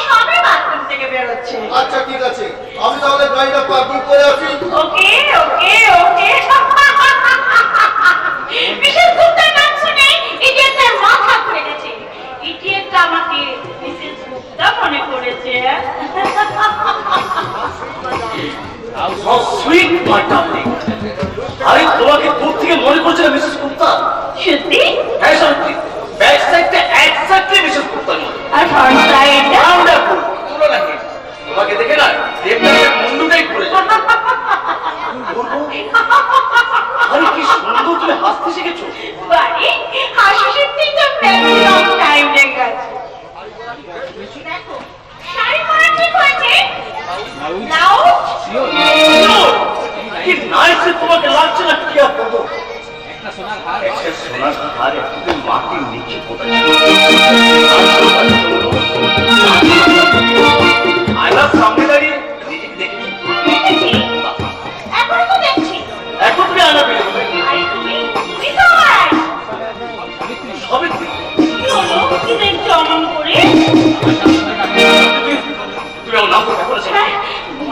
সবে বাথরুম থেকে বেরোচ্ছে। আচ্ছা ঠিক আছে, আমি তাহলে গাড়িটা পার্কিং করে আসি। ওকে ওকে ওকে। মিসেস গুপ্তার নাম শুনে ইডিয়েটের মাথা ঘুরে গেছে। ইডিয়েটটা আমাকে মিসেস গুপ্তা মনে করেছে। How sweet, my darling. আরে তোমাকে দূর থেকে মনে করছে না মিসেস গুপ্তা? সত্যি? হ্যাঁ সত্যি। ব্যাক সাইডটা এক্স্যাক্টলি মিসেস গুপ্তার মতো। আর ফ্রন্ট সাইডটা? ওয়ান্ডারফুল। পুরো নাকি তোমাকে দেখে না দেবদাসের মুন্ডুটাই ঘুরে যায়। আরে কি সুন্দর তুমি হাসতে শিখেছো। বাড়ি হাসি শিখতেই তো ম্যাক্সিমাম টাইম লেগে গেছে। দেখো শাড়ি পরা ঠিক হয়েছে। নাও কি নাইস তোমাকে লাগছে না? কি আর করবো, একটা সোনার হার একটু মাটির নিচে কোথায় আয়নার সামনে দাঁড়িয়ে নিজেকে দেখেছি। এখন তো দেখছি। এখন তুমি আয়না পেলে আরে তুমি তো সবে কি হলো? কি দেখছো অমন করে? তুমি আমার নাম করে করেছো। হ্যাঁ,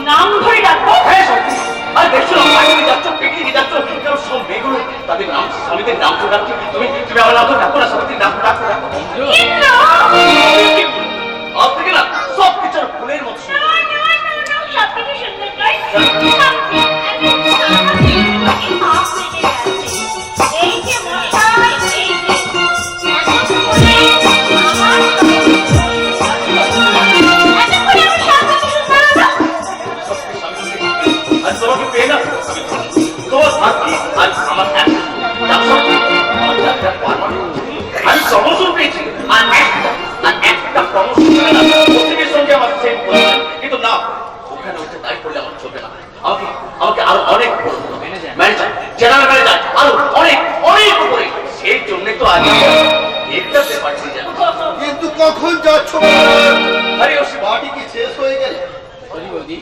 নাম ধরে ডাকো। হ্যাঁ সত্যি। আর দেখছো না বাইরে যাচ্ছ পিকনিকে যাচ্ছ কারণ সব মেয়েগুলো তাদের নাম স্বামীদের নাম করে ডাকছো। তুমি তুমি আমার নাম করে ডাকো না, স্বামীদের নাম ডাকো ডাকো। আজ থেকে না সব কিছু ফুলের মতো। সবকিছু সুন্দর নয়। এই যে মশাই, এই যে আজ তোমাকে পেয়ে না তোমার ভাগ্যে আজ আমার আমি প্রমোশন পেয়েছি। আর একটা প্রমোশন প্রত্যেকের সঙ্গে আমার সেম করবে, কিন্তু না ওখানে উঠে তাই করলে আমার চলবে না। আমাকে আমাকে আরো অনেক ম্যানেজার জেনারেল ম্যানেজার আরো অনেক অনেক উপরে। সেই জন্যই তো আজ দেখতে পারছি জানো। কিন্তু কখন যাচ্ছ? আরে ও বাড়ি কি শেষ হয়ে গেল? সরি বৌদি,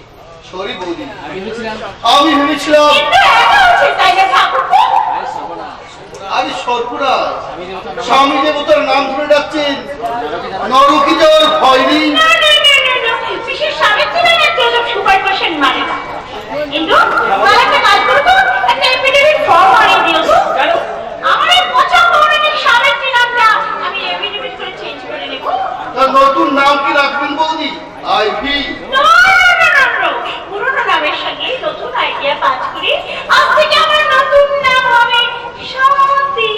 সরি বৌদি, আমি ভেবেছিলাম আমি ভেবেছিলাম। আরে সর্বনাশ, আরে সর্বনাশ, আমি দেবতা স্বামী দেবতার নাম ধরে ডাকছেন। নরকে যাওয়ার ভয় নেই? বিশেষ সাবিত্রীর একটা সুপারভিশন মানে না। কিন্তু একটা কাজ করবো, একটা এফিডেভিট ফর্ম বানিয়ে দিও তো। আমার এই পচা পৌরাণিক সাবিত্রী নামটা আমি এফিডেভিট করে চেঞ্জ করে নেব। তার নতুন নাম কি রাখবেন বৌদি? আইভি? পুরোনো নামের সঙ্গে নতুন আইডিয়া কাজ করি। আজ থেকে আমার নতুন নাম হবে শান্তি।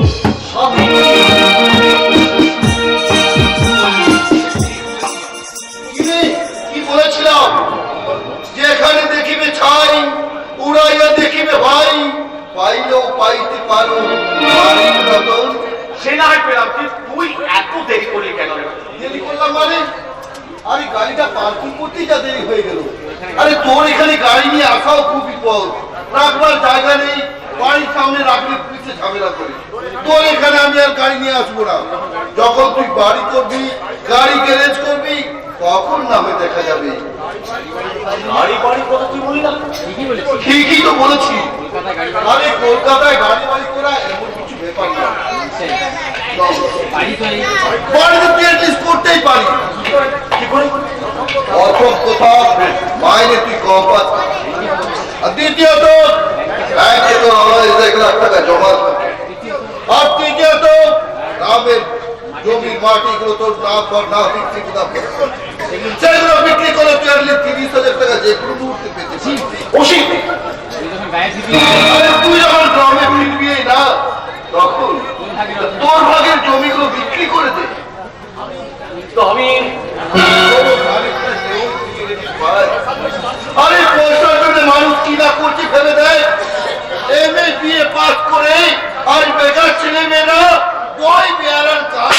কি বলেছিলাম? যেখানে দেখিবে ছাই উড়াইয়া দেখিবে ভাই, পাইলেও পাইতে পারো বাড়ির রতন। সে না হয় পেলাম, কিন্তু তুই এত দেরি করলি কেন? দেরি করলাম মানে? আরে গাড়িটা পার্কিং করতেই যা দেরি হয়ে গেল। আরে তোর এখানে গাড়ি নিয়ে আসাও খুব বিপদ, রাখবার জায়গা নেই, বাড়ির সামনে রাখলে পুলিশে ঝামেলা করে। তোর এখানে আমি আর গাড়ি নিয়ে আসবো না। যখন তুই বাড়ি করবি, গাড়ি গ্যারেজ করবি, তখন নামে দেখা যাবে। গাড়ি বাড়ি কথা তুই বলি না? ঠিকই বলেছি, ঠিকই তো বলেছি। কলকাতায় গাড়ি আরে কলকাতায় গাড়ি বাড়ি করা এমন কিছু ব্যাপার না। বাড়ি তো এই বাড়িতে তুই অ্যাটলিস্ট করতেই পারি। কি করে? প্রথম কথা, মাইনে তুই কম পাচ্ছিস। আর দ্বিতীয়ত ব্যাংকে তো 1 লাখ টাকা জমা। আর তৃতীয়ত গ্রামের জমির মাটিগুলো তোর না পর না বিক্রি কোথাও সেগুলো বিক্রি করে তুই আসলে 30,000 টাকা যে কোনো মুহূর্তে পেতে পারিস। ওসি তুই যখন গায়ে ফিরবি আরে তুই যখন গ্রামে ফিরবি না, তখন তোর ভাগের জমিগুলো বিক্রি করে দে। তো আমি আরে পয়সার জন্য মানুষ কি না করছে ফেলে দেয়। এমএ বিএ পাস করে আর বেকার ছেলে মেয়েরা বই বেয়ারার কাজ।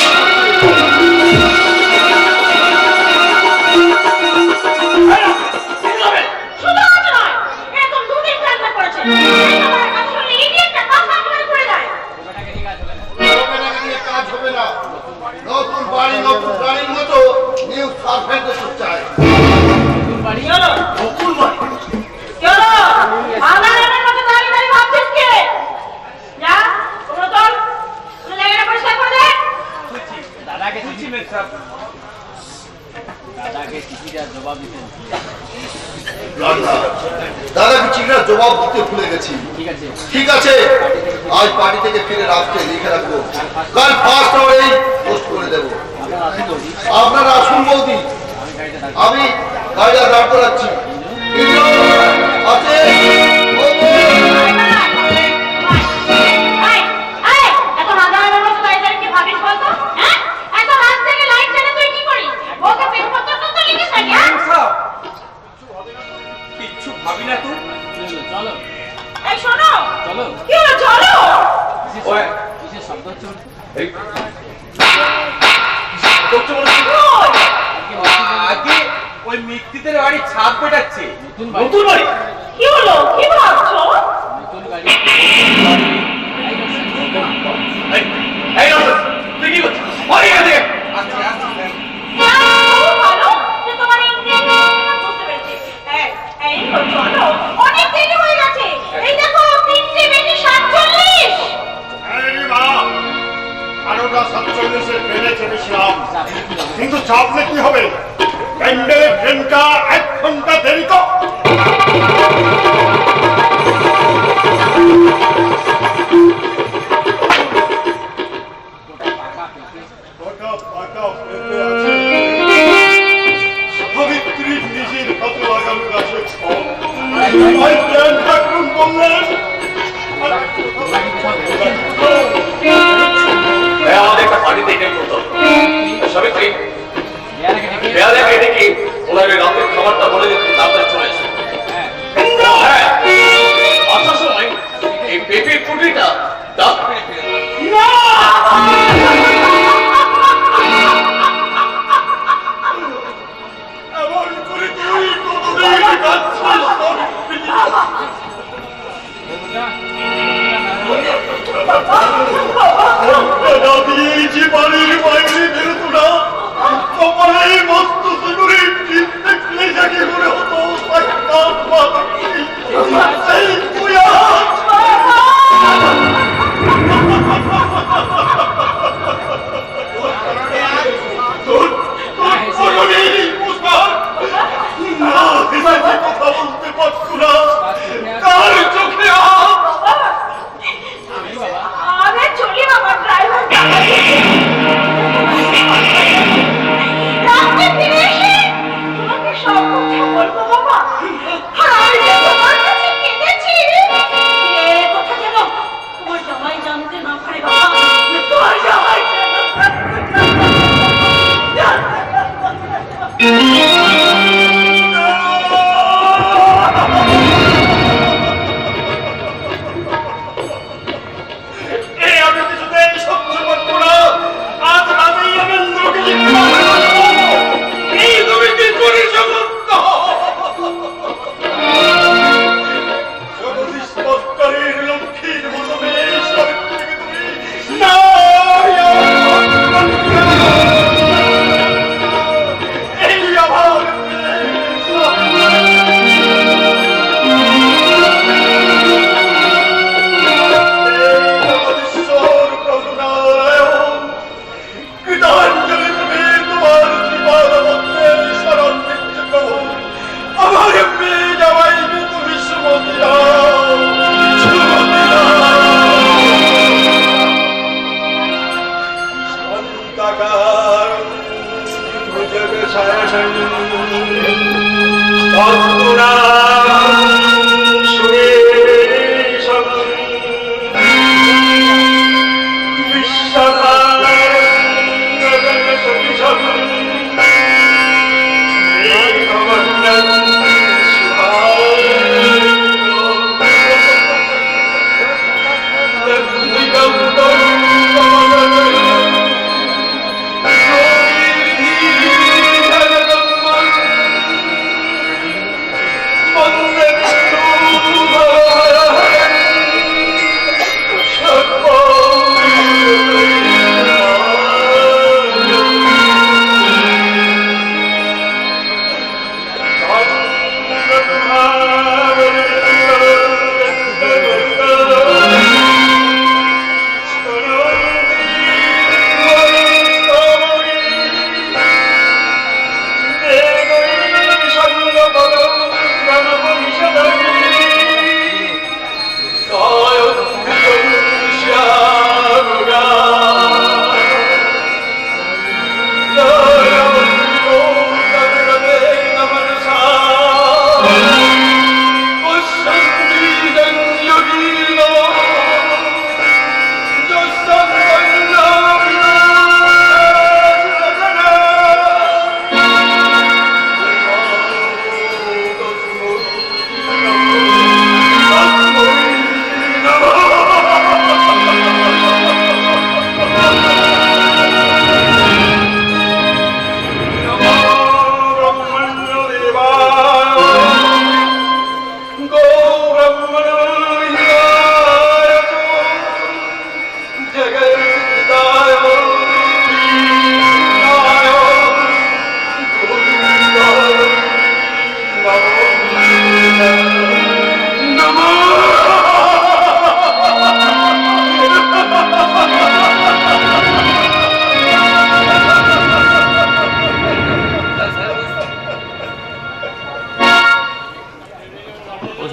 কাজ হবে না। নতুন বাড়ি নতুন গাড়ির মতো নিউ সার্ভেন্ট চাই। বাড়ি নতুন বাড়ি আমার মতো দাঁড়িয়ে দাঁড়িয়ে ভাবছিস কে? যা তোমরা চল, দাদাকে চিঠিটার জবাব দিতেন। দাদাকে চিঠিটার জবাব দিতে ভুলে গেছি। ঠিক আছে, ঠিক আছে, আজ বাড়ি থেকে ফিরে রাত্রে লিখে রাখবো, কাল ফার্স্ট আওয়ারেই পোস্ট করে দেবো। আপনার আসুন বৌদি, আপনারা আসুন বৌদি, আমি গাড়িটা দাঁড় আমি গাড়িটা দাঁড় করাচ্ছি। কিন্তু আছে বৌদি। এত রাজার মতো দাঁড়িয়ে কি ভাবিস বলতো? হ্যাঁ, এত রাত থেকে লাইট জ্বালা তুই কি করিস? ওকে পেনপত্র তো লিখিস নাকি? হ্যাঁ? কিচ্ছু ভাবি না তুই। চলো এই শোনো, চলো, কি হলো? চলো। ওই কিসের শব্দ হচ্ছে? এই করতে বলছিস? আগে ওই মিত্তিদের বাড়ি ছাদ পেটাচ্ছে। নতুন বাড়ি, নতুন বাড়ি? কি হলো? কি ভাবছো? নতুন গাড়ি। এই এই রাজা, তুই কি করছিস? বাড়ি গেছে। আচ্ছা আচ্ছা খুব ভালো যে তোমার ইংরেজি বুঝতে পেরেছি। এই চলো, অনেক দেরি হয়ে গেছে। এই দেখো 3:47। আরোটা 47-এ ট্রেনে চেপেছিলাম, আপনি কি জানেন? কিন্তু চাপলে কি হবে? প্যান্ডেলের ট্রেনটা 1 ঘন্টা দেরি তো। গোটা পাকা পেঁপে আছে। সাবিত্রীর নিজের হাতে লাগানো গাছের ফল। ওই প্ল্যান ঠাকুর বললেন, আমাদের একটা পার্টিতে এটাই করতে হবে। সাবিত্রী, বেয়ারাকে ডেকে, বেয়ালাকে ডেকে ওনার ওই রাতের খাবারটা বলে দিতে তাড়াতাড়ি চলে এসো। হ্যাঁ, হ্যাঁ, আসার সময় এই পেঁপের ফুটিটা ডাক মেরে ফেলে দেবে। এমন করে তুই কতদিন কাঁদছিস? না দিয়েছি বাড়ির বাইরে বেরোতো না, কপালে মস্ত সিঁদুরে টিপ দেখলে যাকে করে হতো সাক্ষাৎ মাতৃ। সেই তুই আজ তোর কোনো নেই মুসলমান। না হেসে কথা বলতে পারছো না, তার চোখে আজ আরে চলি বাবা, ড্রাইভার রাস্তা ফিরে এসে তোমাকে সব কথা বলবো বাবা। আর আমি যে তোমার কাছে কেঁদেছি, এ কথা যেন তোমার জামাই জানতে না পারে বাবা। তোমার জামাই যেন এই আমি কিছুতেই সহ্য করবো না। আজ আমি নরেন্দ্রকে জিজ্ঞাসা করবো, এই তুমি কি করে সমর্থ? জগদীশ মস্করের লক্ষ্মীর মতো মেয়ে সাবিত্রীকে তুমি না এই আমার জগদীশ্বর করুণায় কৃতাঞ্জলি তুমি তোমার জীবন মধ্যে শরণ দিচ্ছে প্রভু। আমার মেয়ে জামাইকে তুমি সুমতি দাও, সুমতি দাও। শান্তাকার ভুজগ ছায়াশন অন্তরাম সুরেশম Bonded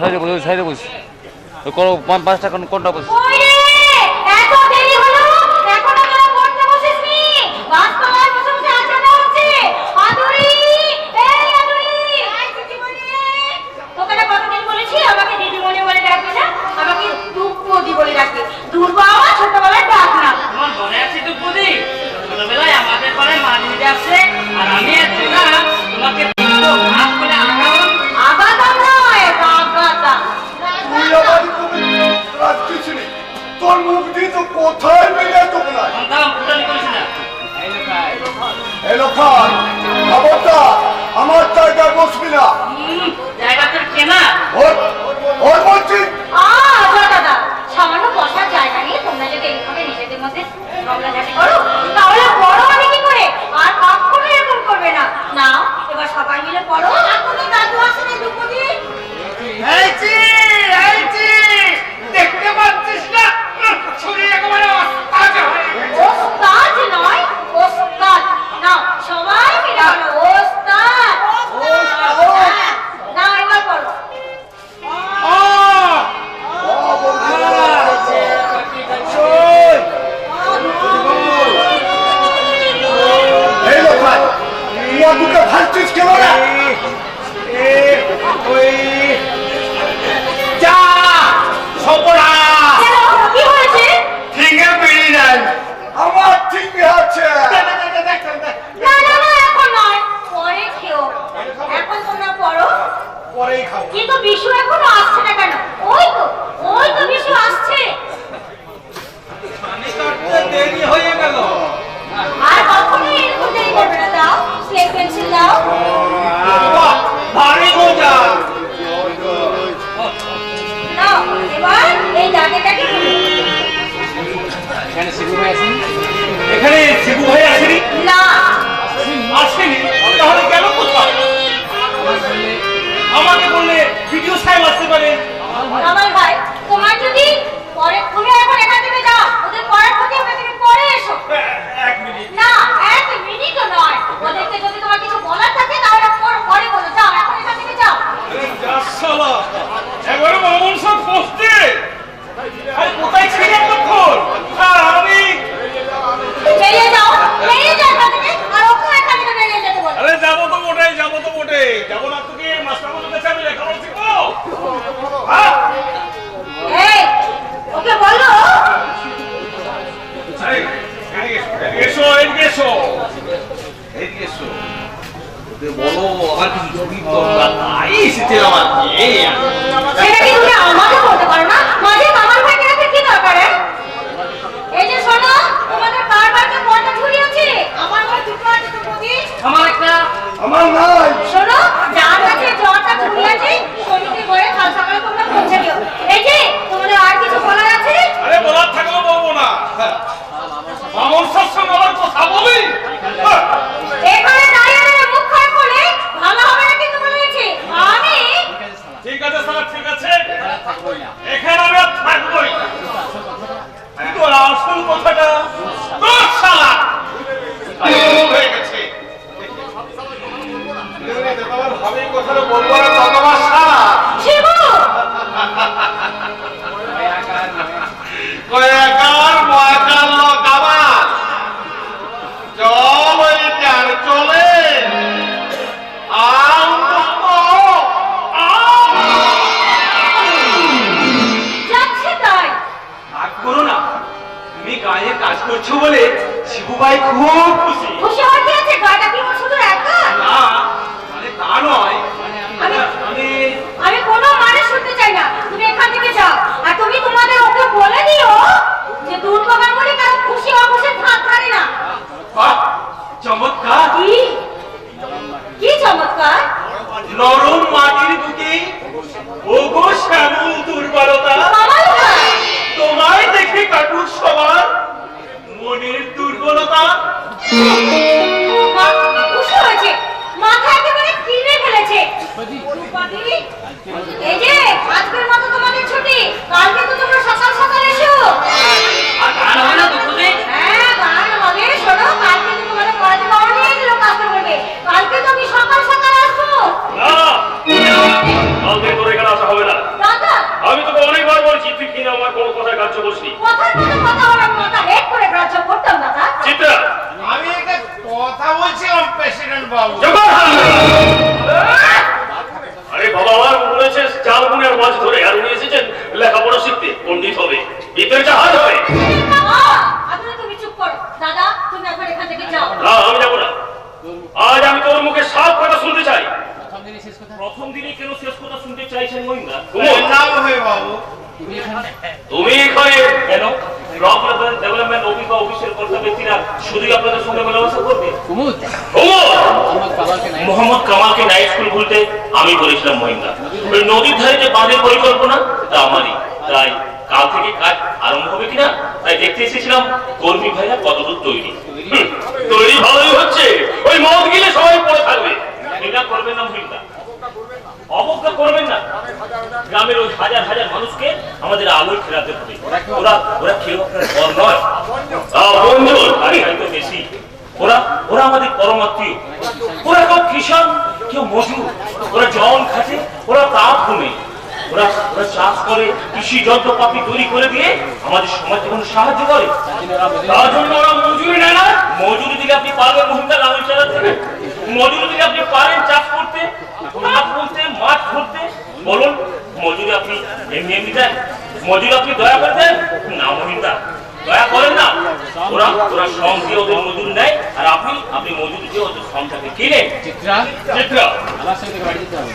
সাইডে বসে সাইডে বসে করো 5টা কোনটা বসে ওই রে, এত দেরি হলো, এখনো তোরা পড়তে বসিসনি। গাছতলায় বসে বসে আড্ডা হচ্ছে। আদুরি, এই আদুরি। তোকে না কতদিন বলেছি আমাকে দিদিমণি বলে ডাকবি না, আমাকে দুর্বদি বলে ডাকবি। দুর্বা আমার ছোটবেলায় ডাক না। আমার মনে আছে তো বুঝি ছোটবেলায় আমাদের ঘরে মাঝে আসছে আর আমি আছি না তোমাকে হাত করে আগালাম। আগাতা নয়, আগাতা। তুই আমার তুমি রাখতেছিলি তোর মুখ দিয়ে তো কোথায় বেরিয়ে তোকে নাই দাম ফুটানি করিস না। এলো খান খবরদার আমার জায়গায় বসবি না জায়গা তোর কেনা ওর বলছি দাদা, সামান্য বসার জায়গা নিয়ে তোমরা যদি এইভাবে নিজেদের মধ্যে ঝগড়াঝাটি করো তাহলে বড় হবে কি করে? আর কখনো এরকম করবে না। নাও এবার সবাই মিলে পড়ো। এখনো দাদু আসেনি দুপুরি। দেখতে পাচ্ছিস না ছুরি একেবারে অস্তাজ হয়ে গেছে। ওস্তাদ নয়, ওস্তাদ। নাও সবাই মিলে বলো ওস্তাদ। নাও এবার পড়ো। এলো খান তুই দুটো ভালছিস কেন রে যা সপরা কেন? কি হয়েছে? ঠিকই বেরিয়ে যায়। আমার ঠিকই আছে না না না, এখন নয়, পরে খেও। এখন তোমরা পড়ো। পরেই খাবো কিন্তু বিশু এখনো আসছে না কেন? ওই তো বিশু আসছে। দেরি হয়ে গেল। আর কখনো এরকম দেরি করবে না। দাও স্লেট পেন্সিল দাও। ভারী মজা। নাও এবার এই দাগেটাকে এখানে শিবু ভাই আছেন এখানে শিবু ভাই আসেনি? না। আসেনি? তাহলে গেল কোথায়? আমাকে বললে ভিডিও সাহেব আসতে পারে। আমার ভাই, তোমার যদি পরে তুমি এখন এখান থেকে যাও, ওদের পড়ার ক্ষতি হবে, তুমি পরে এসো। এক মিনিট। না, 1 মিনিটও নয়। ওদেরকে যদি তোমার কিছু বলার থাকে তাহলে পরে বলো। যাও, এখন এখান থেকে যাও। শালা একবারে মামুন সব পোস্টে। আরে কোথায় ছিলি এতক্ষণ? আমি বেরিয়ে যাও এখান থেকে। আর ওকে এখান থেকে বেরিয়ে যেতে বলো। আরে যাবো তো মোটে যাবো না তোকে মাস্টার বন্ধুর কাছে আমি লেখাপড়া শিখবো। এই, ওকে বলো। এদিকে এসো। ওদের বলো আমার কিছু ছবি দরকার নাই, এসেছিলাম আর কি। সেটা কি তুমি আমাকে বলতে পারো না? মাঝে আমার ভাইকে রাখতে কি দরকার? এই যে শোনো, তোমাদের কার বাড়িতে কয়টা ঝুড়ি আছে? আমার ঘরে দুটো আছে। তো বুঝি আমার একটা আমার নাই শোনো, যার কাছে যটা ঝুড়ি আছে সমিতি করে কাল সকালে তোমরা পৌঁছে দিও। এই যে তোমাদের আর কিছু বলার আছে? আরে বলার থাকলেও বলবো না। মামুন সব সঙ্গে আমার কথা বলি। এখানে দাঁড়িয়ে মুখ খারাপ করলে ভালো হবে না কিন্তু বলে দিয়েছি আমি। ঠিক আছে স্যার, ঠিক আছে, এখানে আমি আর থাকবোই না। কিন্তু আসল কথাটা তোর শালা হয়ে গেছে। তোমার ভাবি কথাটা বলবো না তো তোমার শালা শিবু, কয়াকার ময়াকার লকাবার চল ওই চার চলে যাচ্ছে তাই। রাগ করো না, তুমি গায়ে কাজ করছো বলে শিবু ভাই খুব খুশি। খুশি হওয়ার কি আছে? গাটা কি ওর শুধু একা? না মানে তা নয়, আমি কোনো মানে শুনতে চাই না। তুমি এখান থেকে যাও। আর তুমি তোমাদের ওকে বলে দিও যে দুধ বাগান বলে কারো খুশি অখুশির ধার ধারে না। বাহ চমৎকার। কি চমৎকার! নরম মাটির বুকে ওগো শ্যামল দুর্বলতা, কামাল হয়। তোমায় দেখে কাটুক সবার মনের দুর্বলতা। প্রেসিডেন্ট বাবু। আরে বাবা আমার বলেছে চাল গুণের মাছ ধরে, আর উনি এসেছেন লেখাপড়া শিখতে, পণ্ডিত হবে, বিদ্যের জাহাজ হবে। আদুরে তুমি চুপ করো। দাদা তুমি একবার এখান থেকে যাও। না আমি যাবো না। আজ আমি তোর মুখে সাত কথা শুনতে চাই। প্রথম দিনে কেন শেষ কথা শুনতে চাইছেন মহিন্দা? নাম হয়ে বাবু। তুমি এখানে কেন? ব্লক ডেভেলপমেন্ট অফিস বা অফিসের কর্তা ব্যক্তিরা শুধুই আপনাদের সঙ্গে মেলামেশা করবে? মোহাম্মদ কামালকে নাইট স্কুল খুলতে আমি বলেছিলাম মহিন্দা। ওই নদীর ধারে যে বাঁধের পরিকল্পনা তা আমারই, তাই কাল থেকে কাজ আরম্ভ হবে কিনা তাই দেখতে এসেছিলাম কর্মী ভাইরা কতদূর তৈরি। তৈরি ভালোই হচ্ছে, ওই মদ গিলে সবাই পড়ে থাকবে। এটা করবেন না মহিন্দা, অবজ্ঞা করবেন না। গ্রামের ওই হাজার হাজার মানুষকে আমাদের আলোয় ফেরাতে হবে। ওরা কেউ আপনার ঘর নয়, বন্ধু তো বেশি। ওরা আমাদের পরমাত্মীয়। ওরা কেউ কৃষক, কেউ মজুর, ওরা জন খাটে, ওরা তাপ ঘুমে, ওরা চাষ করে, কৃষি যন্ত্রপাতি তৈরি করে দিয়ে আমাদের সমাজ জীবনে সাহায্য করে। তার জন্য ওরা মজুরি নেয় না। মজুরি দিলে আপনি পারবেন মহিন্দা লাঙল চালাতে? মজুরি দিলে আপনি পারেন চাষ করতে, মাছ বলতে, মাছ ধরতে? বলুন, মজুরি আপনি এমনি এমনি দেন? মজুরি আপনি দয়া করে দেন না মহিন্দা? দয়া করেন না। ওরা শ্রম দিয়ে ওদের মজুরি নেয়, আর আপনি মজুরি দিয়ে ওদের শ্রমটাকে কিনে।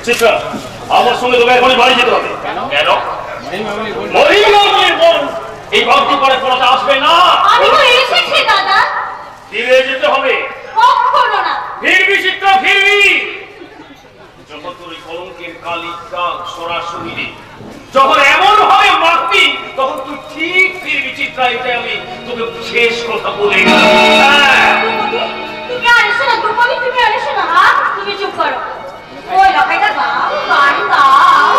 চিত্রা আমার সঙ্গে তোকে এখন বাড়ি যেতে হবে। কেন? মহিমামণির বোন এই ভক্তি করে পড়াতে আসবে না। আমি তো এসেছি দাদা। ফিরে যেতে হবে। কখনো না। ফিরবি চিত্রা, ফিরবি। যখন তোর কলঙ্কের কালি দাগ সরাসরি রে, যখন এমন ভাবে মারবি তখন তুই ঠিক ফিরবি চিত্রা। এটা আমি তোকে শেষ কথা বলে গেলাম। তুমি আর এসো না দ্রৌপদী, তুমি আর এসো না। তুমি চুপ করো। ওই লকাইটা গাও, গান গাও।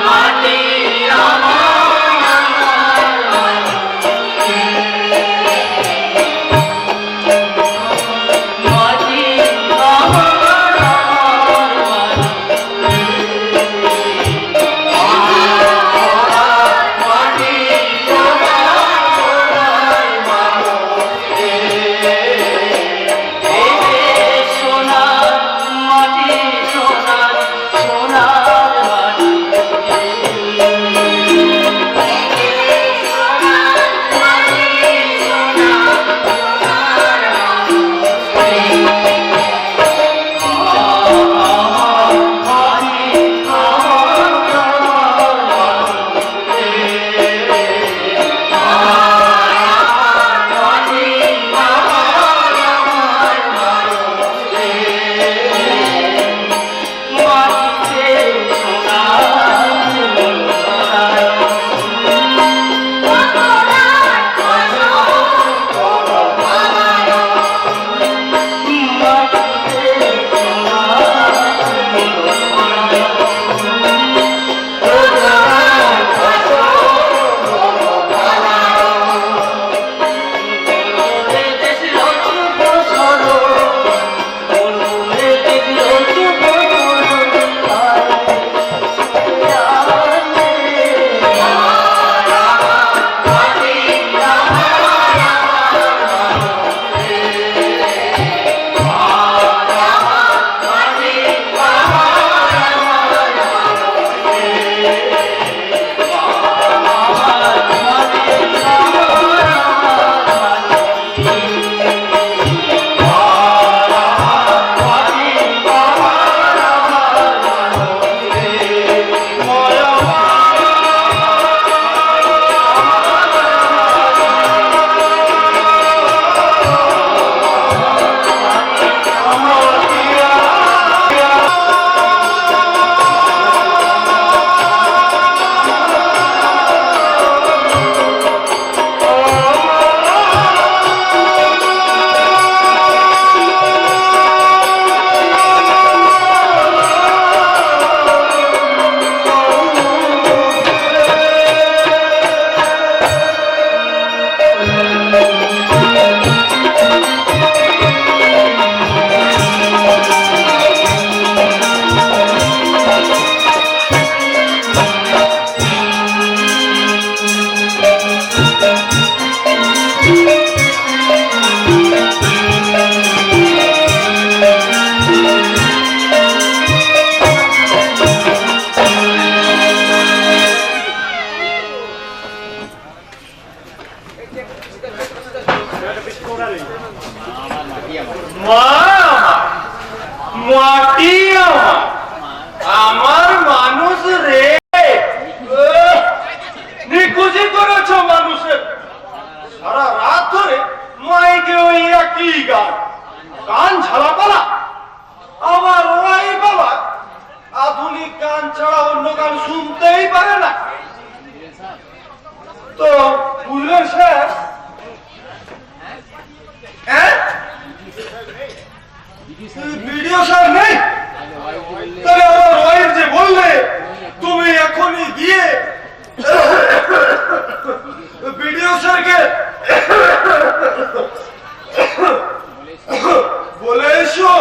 মাটি আমার মা মাটি আমার মানুষ রে, নিখোঁজি করেছ মানুষের। সারা রাত ধরে মাইকে ওই একই গান, গান ঝালাপালা। আমার ওরাই বাবা আধুনিক গান ছাড়া অন্য গান শুনতেই পারে না। তো বুঝলেন স্যার? ভিডিও স্যার নেই? তাহলে আমার ওয়াইফ যে বললে তুমি এখনই গিয়ে ভিডিও স্যারকে বলে এসো।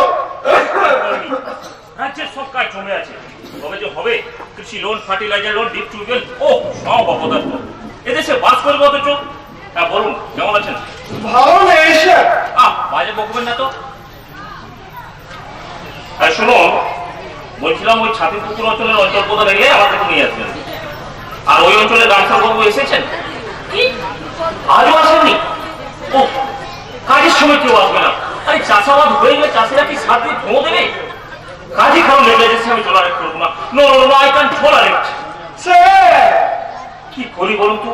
রাজ্যের সব কাজ জমে আছে, তবে যে হবে কৃষি loan, fertiliser loan, deep tubewell ও সব অপদার্থ এদেশে বাস করবে অথচ। হ্যাঁ বলুন, কেমন আছেন? ভালো নেই স্যার। বাজে বকবেন না তো। আর শোনো, বলছিলাম ওই ছাতিপুকুর অঞ্চলের অঞ্চল প্রধান এলে আমার কাছে নিয়ে আসবেন। আর ওই অঞ্চলের গামছা বাবু এসেছেন কি? আজও আসেননি? ও, কাজের সময় কেউ আসবে না। আরে চাষাবাদ হয়ে গেলে চাষিরা কি সার দিয়ে ধোঁ দেবে? কাজই কারণ নেগলিজেন্সি আমি টলারেট করবো না। No no no, I can tolerate. Sir কি করি বলুন তো?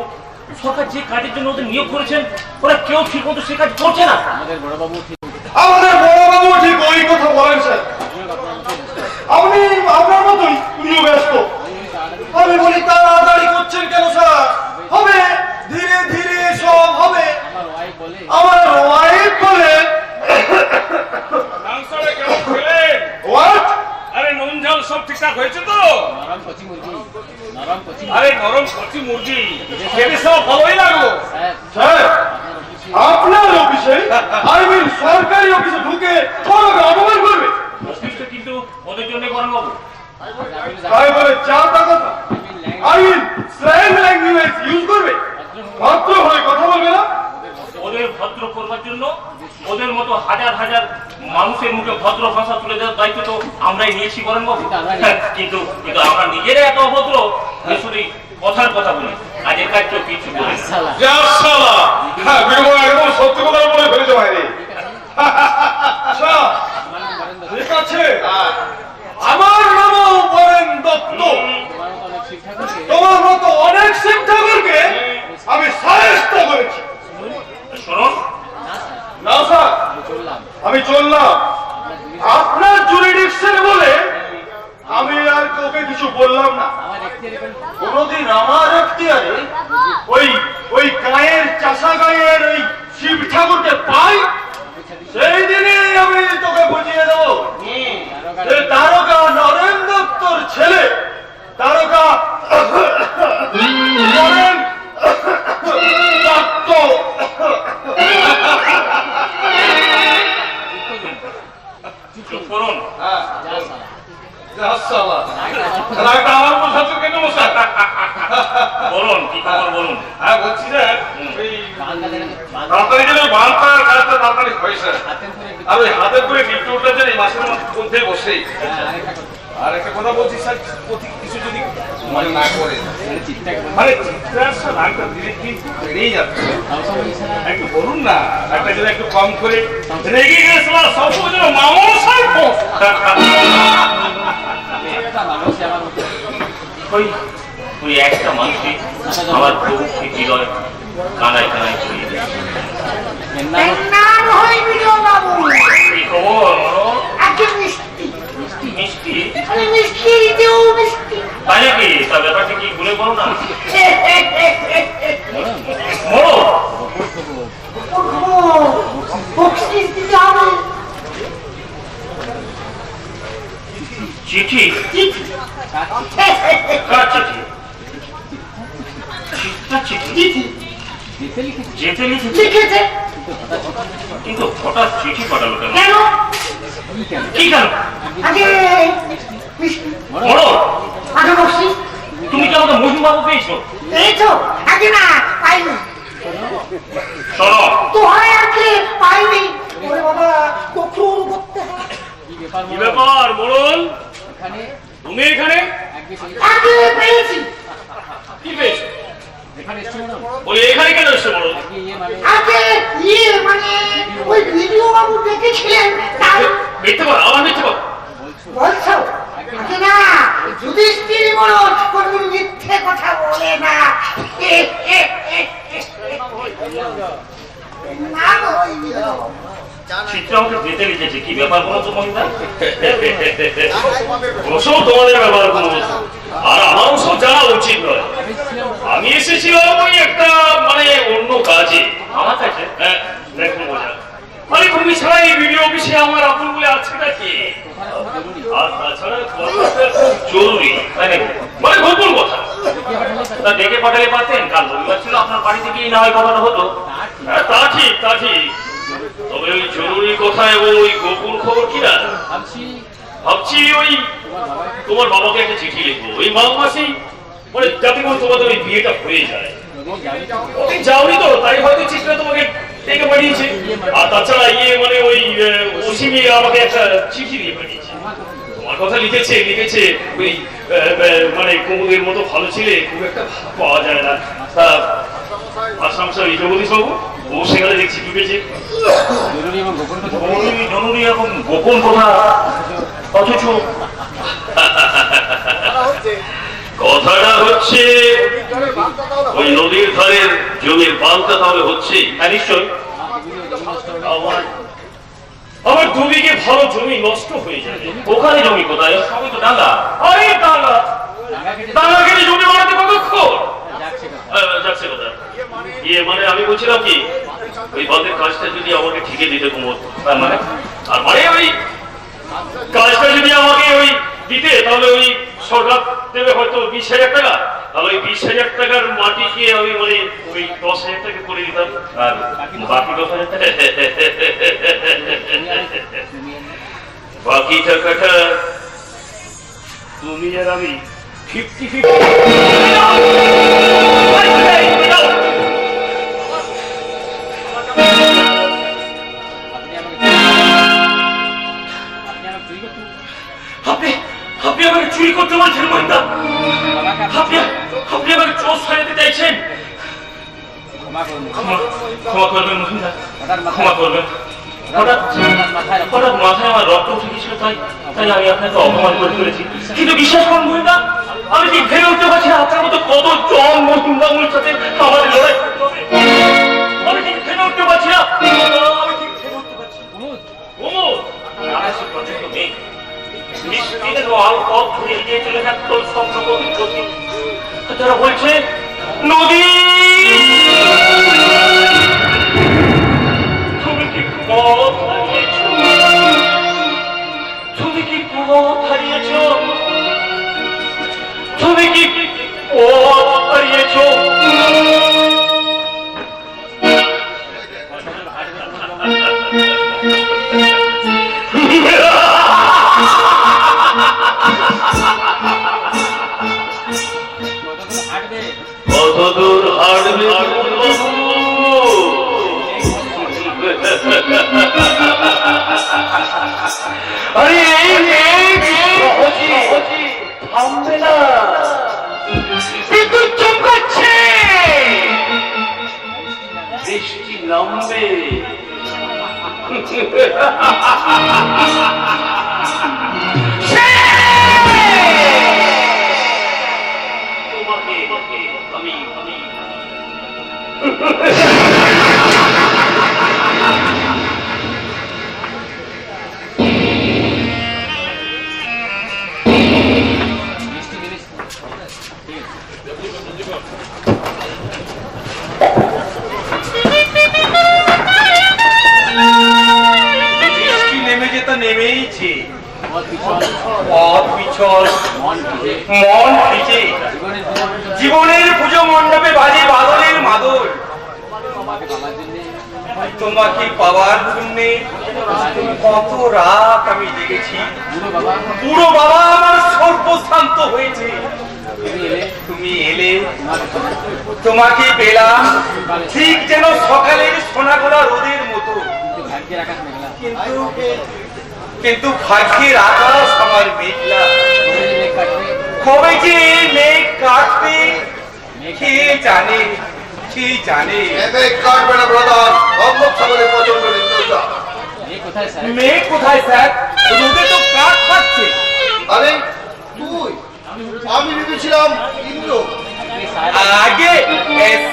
সরকার যে কাজের জন্য ওদের নিয়োগ করেছেন ওরা কেউ ঠিক মতো সে কাজ করছে না। আমাদের বড়বাবু ঠিক ওই কথা বলেন স্যার। আপনি আপনার মতোই উনিও ব্যস্ত। আমি বলি তাড়াতাড়ি করছেন কেন স্যার? হবে, ধীরে ধীরে সব হবে। আমার ওয়াইফ বলে হোয়াট? আরে নুন ঝাল সব ঠিকঠাক হয়েছে তো? আরে নরম কচি মুরগি খেতে সব ভালোই লাগলো। স্যার আপনার অফিসে আই মিন সরকারি অফিসে ঢুকে বড়কে অপমান করবে? কিন্তু ওদের জন্য গরম বাবু তাই বলে চা তা কথা I mean slang language use করবে? ভদ্র হয়ে কথা বলবে না? ওদের ভদ্র করবার জন্য ওদের মতো হাজার হাজার মানুষের মুখে ভদ্র ভাষা তুলে দেওয়ার দায়িত্ব তো আমরাই নিয়েছি করেন বাবু। কিন্তু কিন্তু আমরা নিজেরাই এত অভদ্র যে শুধু কথার কথা বলি, কাজের কাজ কেউ কিছু বলি না। একদম সত্যি কথা বলে ফেলেছে ভাইরে। আচ্ছা ঠিক আছে, আমার নামও বরেন দত্ত। তোমার মতো অনেক শিব ঠাকুরকে আমি সাহায্য করেছি। শুনুন, না স্যার আমি চললাম। আপনার জুরিডিকশন বলে আমি আর কাউকে কিছু বললাম না। কোনদিন আমার এখতিয়ারে ওই গায়ের চাষা গায়ের ওই শিব ঠাকুরকে পাই, সেই দিনই আমি তোকে বুঝিয়ে দেবো। তারকা নরেন দত্তর ছেলে তারকা নরেন দত্ত। চুপ করুন। আমার বসাচ্ছ কেন বসা? বলুন কি খবর বলুন। হ্যাঁ বলছি যে তাড়াতাড়ি যেন বালতার কাজটা তাড়াতাড়ি হয় স্যার। আর ওই হাতের করে ডিপটি উঠেছেন এই মাসের মধ্যে বসেই। আর একটা কথা বলছি স্যার, কিছু যদি মানে না করে মানে চিত্রার নামটা ধীরে কিন্তু বেড়েই যাচ্ছে। একটু বলুন না, একটা যেন একটু কম করে রেগে গেছিল সব যেন মামল সাহেব। ওই একটা মানুষই আমার খুব হৃদয় কানায় কানায় ছড়িয়ে দিয়েছে। কি খবর? মিষ্টি তাই নাকি? তা ব্যাপারটা কি ঘুরে বলো না। বলো। চিঠি? কার চিঠি? যেতে লিখেছে কিন্তু হঠাৎ চিঠি পাঠালো কেন? কি কেন? বলো। তুমি কি আমাকে মহিম বাবু পেয়েছো? শোনো, কি ব্যাপার বলুন? তুমি এখানে কি পেয়েছো? বলি এখানে কেন এসে বলো? আগে মানে ওই ভিডিও বাবু দেখেছিলেন তাই মিথ্যে বল, আমার মিথ্যে বল। বলছো আগে না যুধিষ্ঠির মনোজ কোনদিন মিথ্যে কথা বলে না। না ওই video বাবু। চিত্র আমাকে দিতে লিখেছে, কি ব্যাপার বলো তো মহিলা? ওসব তোমাদের ব্যাপার কোনো বলছো, আর আমারও সব জানা উচিত নয়। আমি এসেছিলাম ওই একটা মানে অন্য কাজে। আমার কাছে হ্যাঁ দেখুন বোঝা, মানে তুমি ছাড়া এই ভিডিও অফিসে আমার আপন বলে আছে নাকি? আর তাছাড়া কথাটা খুব জরুরি, তাই নাকি? মানে গোপন কথা। তা ডেকে পাঠালে পারতেন, কাল রবিবার ছিল, আপনার বাড়ি থেকেই না হয় কথাটা হতো। হ্যাঁ তা ঠিক, তা ঠিক। তবে ওই জরুরি কথা এবং ওই গোপন খবর কি না, ভাবছি ওই তোমার বাবাকে একটা চিঠি লিখবো ওই মাঘ মাসেই, মানে যাতে করে তোমাদের ওই বিয়েটা হয়ে যায়। ওদিন যাওনি তো, তাই হয়তো চিঠিটা তোমাকে ডেকে পাঠিয়েছে। আর তাছাড়া মানে ওই অসীমে আমাকে একটা চিঠি দিয়ে পাঠিয়েছে। তোমার কথা লিখেছে ওই মানে কুমুদের মতো ভালো ছেলে খুব একটা পাওয়া যায় না। তা আসাম স্যার জগদীশ বাবু ও সেখানে দেখছি ঢুকেছে। জরুরি এবং গোপন কথা, অথচ কথাটা হচ্ছে ওই নদীর ধারের জমির বাঁধটা তাহলে হচ্ছে। হ্যাঁ নিশ্চয়। আমার দুদিকে ভালো জমি নষ্ট হয়ে যাবে। ওখানে জমি কোথায়? সবই তো ডাঙ্গা। আরে ডাঙ্গা কেটে জমি বানাতে কতক্ষণ? যাচ্ছে কথা মানে আমি বলছিলাম কি, ওই বাঁধের কাজটা যদি আমাকে ঠিকে দিতে কুমোদ, তার মানে আর মানে ওই কাজটা যদি আমাকে ওই দিতে, তাহলে ওই সরকার দেবে হয়তো 20,000 টাকা। তাহলে ওই 20,000 টাকার মাটিকে আমি মানে ওই 10,000 টাকা করে দিতাম, আর বাকি 10,000 টাকা বাকি টাকাটা তুমি আর আমি 50-50। আপনি আমাকে চুরি করতে বলছেন মহিন্দা? আপনি আমাকে চোর সাজাতে চাইছেন? ক্ষমা করবেন মহিন্দা, ক্ষমা করবেন। হঠাৎ মাথায় আমার রক্ত উঠে গেছিল, তাই আমি আপনাকে অপমান করে ফেলেছি। কিন্তু বিশ্বাস করুন মহিন্দা, আমি ঠিক ভেবে উঠতে পারছি না আপনার মতো কত জন মহিন্দামূল সাথে আমাদের লড়াই করতে হবে। আমি ঠিক ভেবে উঠতে পারছি না, আমি ঠিক ভেবে উঠতে পারছি। প্রচন্ড মেঘ বৃষ্টিতে লাল পথ ধরে এগিয়ে চলে থাকতো সম্ভ্রমণের প্রতি। তারা বলছে নদী তুমি কি পথ হারিয়েছ, তুমি কি পথ হারিয়েছ, তুমি কি পথ হারিয়েছ। কতদূর হাঁটবে আরে থামবে না, বিদ্যুৎ চমকাচ্ছে, বৃষ্টি নামবে। নেমেইছে, পথ পিছল, মন ভিজে, জীবনের পুজো মণ্ডপে বাজে বাদলের মাদল। তোমাকে পাওয়ার জন্যে কত রাত আমি জেগেছি। বুড়ো বাবা আমার সর্বশান্ত হয়েছে। তুমি এলে, তোমাকে পেলাম ঠিক যেন সকালের সোনাগোলা রোদের মতো। কিন্তু ভাগ্যের আকাশ আমার মেঘলা। কবে যে মেঘ কাটবে কি জানি কি জানি এমএ কাটবে না ব্রাদার, অম্বক সাগরের প্রচন্ড নির্দোষা। মেয়ে কোথায় স্যার? রোদে তো কাঠ ফাটছে। আরে তুই, আমি ভেবেছিলাম ইন্দ্র। আগে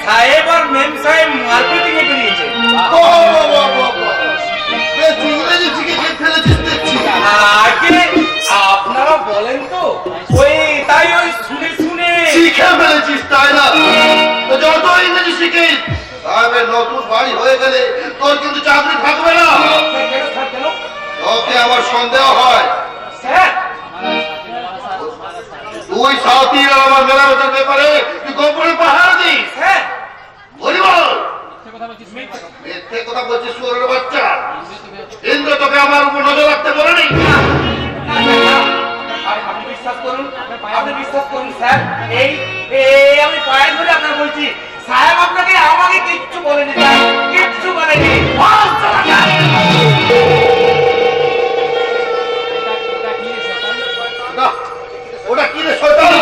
সাহেব আর মেম সাহেব মার্কেটিং এ বেরিয়েছে। বাহ, বাহ, বাহ, বাহ, বাহ। বেশ ইংরেজি শিখে ফেলেছিস দেখছি। আগে আপনারা বলেন তো, তাই ওই শুনে শুনে শিখে ফেলেছিস তাই না? তো যত ইংরেজি শিখিস, সাহেবের নতুন বাড়ি হয়ে গেলে তোর কিন্তু চাকরি থাকবে না। কেন স্যার, কেন তোকে আমার সন্দেহ হয়। স্যার? তুই সাথী আর আমার মেলামেশার ব্যাপারে তুই গোপনে পাহারা দিস। স্যার হরিবল, মিথ্যে কথা বলছিস শুয়োরের বাচ্চা। ইন্দ্র তোকে আমার উপর নজর রাখতে বলেনি? আপনি বিশ্বাস করুন, আপনি বিশ্বাস করুন স্যার, এই আমি পায়ে ধরে আপনার বলছি, সাহেব আপনাকে আমাকে কিচ্ছু বলেনি স্যার, কিচ্ছু বলেনি। না, ওটা কি রে শয়তান?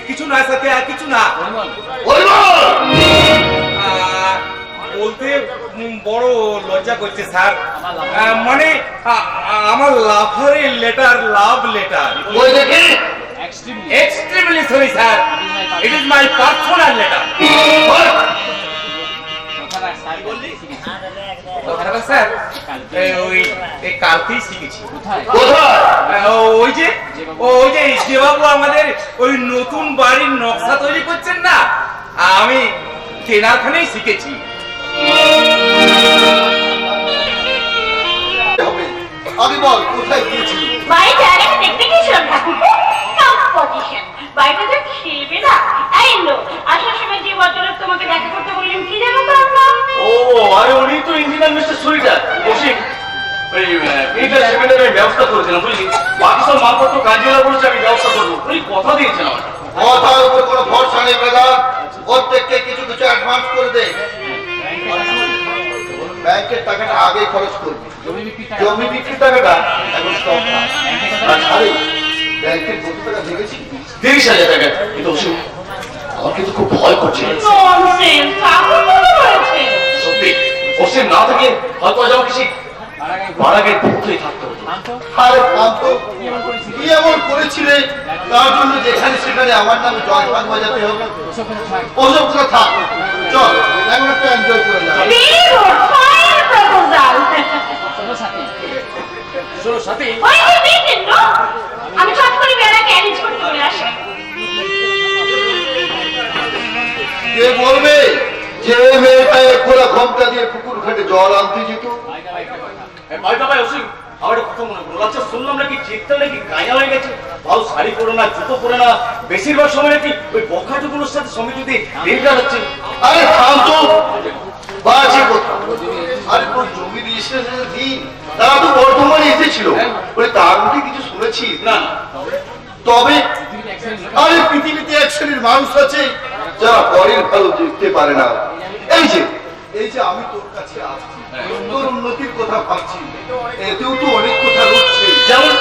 কিছু না সাথে আর কিছু না। হরিবল, বলতে বড় লজ্জা করছে স্যার, মানে আমার লাভারের লেটার, লাভ লেটার। ওই দেখি। Extremely sorry sir, it is my personal letter. কথাটা স্যার ওই কালকেই শিখেছি। কোথায়? ওই যে যেবাবু আমাদের ওই নতুন বাড়ির নকশা তৈরি করছেন না, আমি কেনাখানেই শিখেছি। আগে বল কোথায় গিয়েছিলি? বাড়িতে আরেকটা দেখতে গেছিলাম ঠাকুরকে, টপ পজিশন। বাড়িটা যে খেলবে না। এই লো, আসার সময় যে ভদ্রলোক তোমাকে দেখা করতে বললেন, কি জানো তার নাম? ও আরে উনি তো ইঞ্জিনিয়ার মিস্টার সুরিটা বসিম। ওই এইটার সেমিনারের ব্যবস্থা করেছিলাম বুঝলি, বাকি সব মালপত্র কাজীরা বলেছে আমি ব্যবস্থা করবো, উনি কথা দিয়েছেন আমার। কথার উপর কোনো ভরসা নেই ব্রাদার, প্রত্যেককে কিছু কিছু অ্যাডভান্স করে দে। ব্যাংকের টাকাটা আগে খরচ করবি, জমি বিক্রির টাকাটা এখন স্টক রাখ। আর আরে ব্যাংকের কত টাকা দেখেছি? 30,000 টাকা। কিন্তু অসীম, আমার কিন্তু খুব ভয় করছে। ননসেন্স, ঠাকুর বলে বলেছে। সত্যি অসীম না থাকে হয়তো আজ আমাকে সেই বারাগের পক্ষেই থাকতে হতো। আরে শান্ত, কি এমন করেছিলে তার জন্য যেখানে সেখানে আমার নামে জয় ভাগ বাজাতে হবে? ওসব কথা থাক, চল এখন একটা এনজয় করে যাও। Very good, fine proposal. শোনো সাথী, ওই যে দেখেন তো, আমি চট করে বেড়াকে অ্যারেঞ্জ করতে চলে আসি। কে বলবে যে মেয়েটা খোলা ঘোমটা দিয়ে পুকুর ঘাটে জল আনতে যেত? ভাইটা ভাই অসীম, আমার একটা কথা মনে করলো, আচ্ছা শুনলাম নাকি চিত্তা নাকি গায়া হয়ে গেছে, ভাও শাড়ি পরে না, জুতো পরে না, বেশিরভাগ সময় নাকি ওই বখাটুগুলোর সাথে সমিতিতে দিন কাটাচ্ছে। আরে শান্ত, বাজে কথা। আরে তোর জমি রেজিস্ট্রেশনের দিন তারা তো বর্তমানে এসেছিল, বলে তার মধ্যে কিছু শুনেছি না তবে আরে পৃথিবীতে এক শ্রেণীর মানুষ আছে যারা পরের ভালো দেখতে পারে না। এই যে আমি তোর কাছে আসছি, তোর উন্নতির কথা ভাবছি, এতেও তো অনেক কথা রয়েছে। যেমন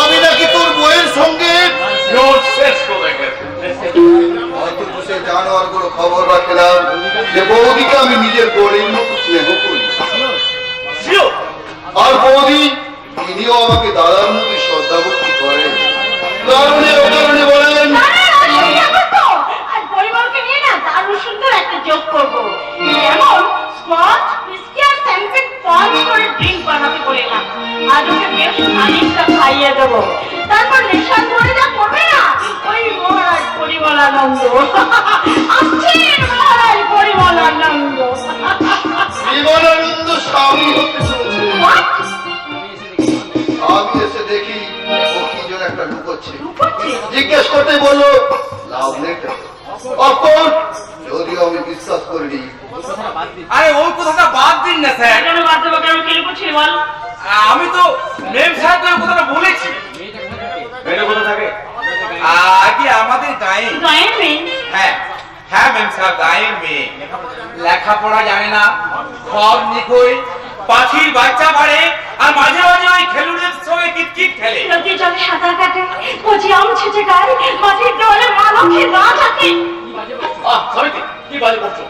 আমি নাকি তোর বইয়ের সঙ্গে হয়তো বসে জানোয়ার গুলো খবর রাখলাম যে বৌদিকে আমি নিজের বোনের মতো স্নেহ করি, আর বৌদি তিনিও আমাকে দাদার মতো শ্রদ্ধাভক্তি করেন। কারণে অকারণে বলেন আর পরিবারকে নিয়ে না দারুণ সুন্দর একটা যোগ করবো, যেমন স্কচ, হুইস্কি আর স্যাম্পেন পঞ্চ করে ড্রিঙ্ক বানাতে বললাম। আজ ওকে বেশ খানিকটা খাইয়ে দেবো, তারপর নেশা ধরে যা করবে না, ওই মহারাজ পরিমলানন্দ আসছেন, মহারাজ পরিমলানন্দ। জীবনানন্দ স্বামী হতে চলেছে। What? আমি এসে দেখি ও কি যেন একটা লুকোচ্ছে। লুকোচ্ছে? জিজ্ঞেস করতে বললো লাভ লেটার। অফকোর্স, যদিও আমি বিশ্বাস করিনি। আরে ওই কথাটা বাদ দিন না স্যার, কেন বাদ দেবো, কেন কি লুকোচ্ছি বল? আমি তো মেম সাহেবকে ওই কথাটা বলেছি। মেয়েটা কোথায় থাকে? আগে আমাদের গায়ে, গায়ের মেয়ে? হ্যাঁ হ্যাঁ মেম সাহেব, গায়ের মেয়ে, লেখাপড়া জানে না, সব নিখোঁজ, পাখির বাচ্চা বাড়ে আর মাঝে মাঝে ওই খেলুড়ের সঙ্গে কিটকিট খেলে। নদীর জলে সাঁতার কাটে, কচি আম ছেঁচে গায়ে, মাটির দেওয়ালে মা লক্ষ্মীর গা থাকে। সমিতি কি বাজে করছো?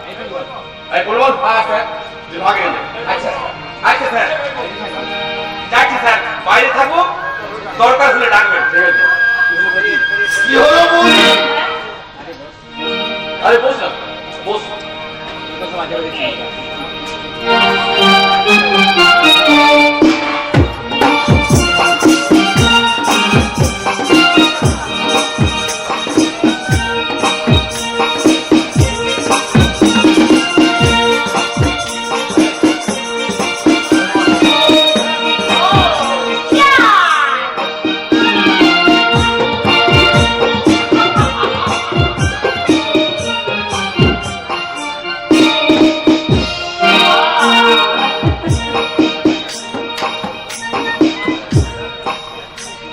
এই বলবো ভাগে গেলে। আচ্ছা আচ্ছা স্যার, যাচ্ছি স্যার, বাইরে থাকবো, দরকার হলে ডাকবেন। কি হলো বলি? আরে বস না, বস।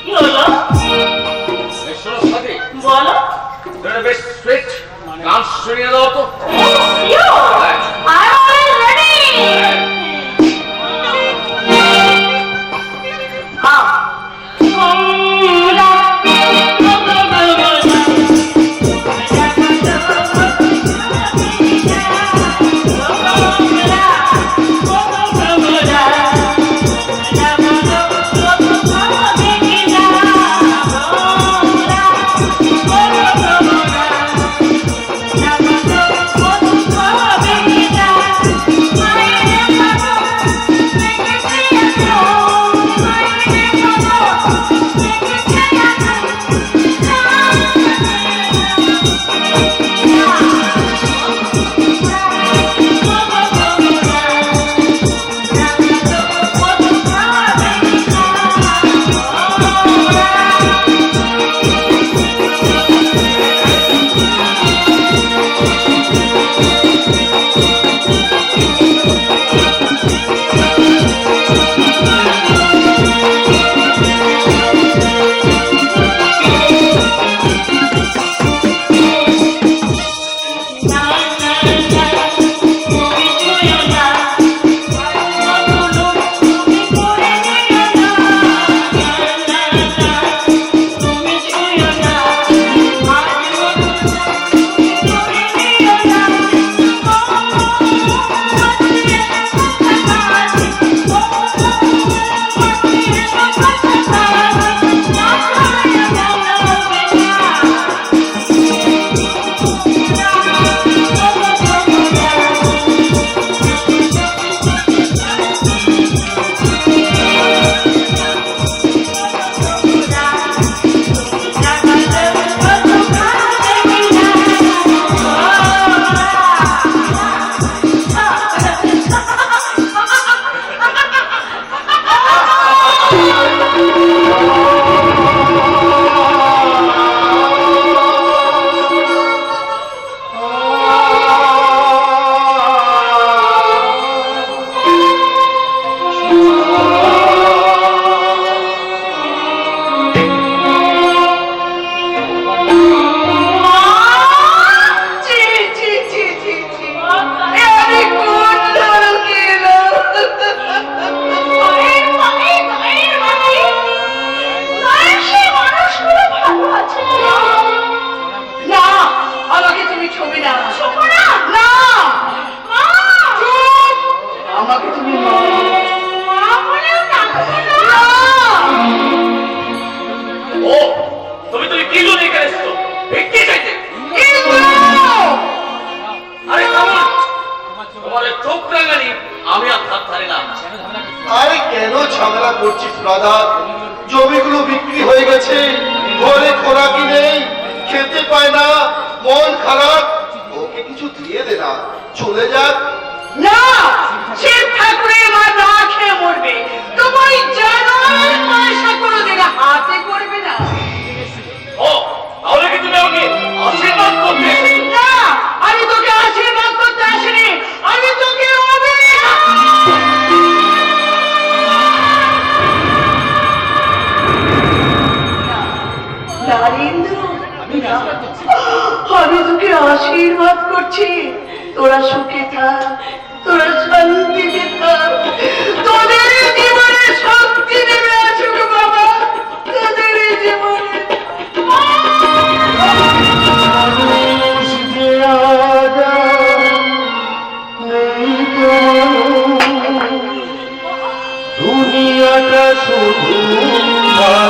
কি হলো শোনো সাথী, বলো। বেশ স্ট্রেট গান শুনিয়ে দাও তো। You are all ready. আরে কেন ঝামেলা করছিস রাধা? জমিগুলো বিক্রি হয়ে গেছে, ঘরে খোরাকি নেই, খেতে পায় না, মন খারাপ। ওকে কিছু দিয়ে দে না, চলে যাক। না, শিব ঠাকুরের মা না খেয়ে মরবে। তোমার জানার পয়সা কোনোদিন হাতে করবে না। ও তাহলে কি তুমি আমাকে আশীর্বাদ করতে এসেছো? না, আমি তোকে আশীর্বাদ করতে আসিনি, আমি তোকে আমি তোকে আশীর্বাদ করছি। তোরা সুখে থাক, তোরা শান্তিতে থাক, দুনিয়াটা শুধু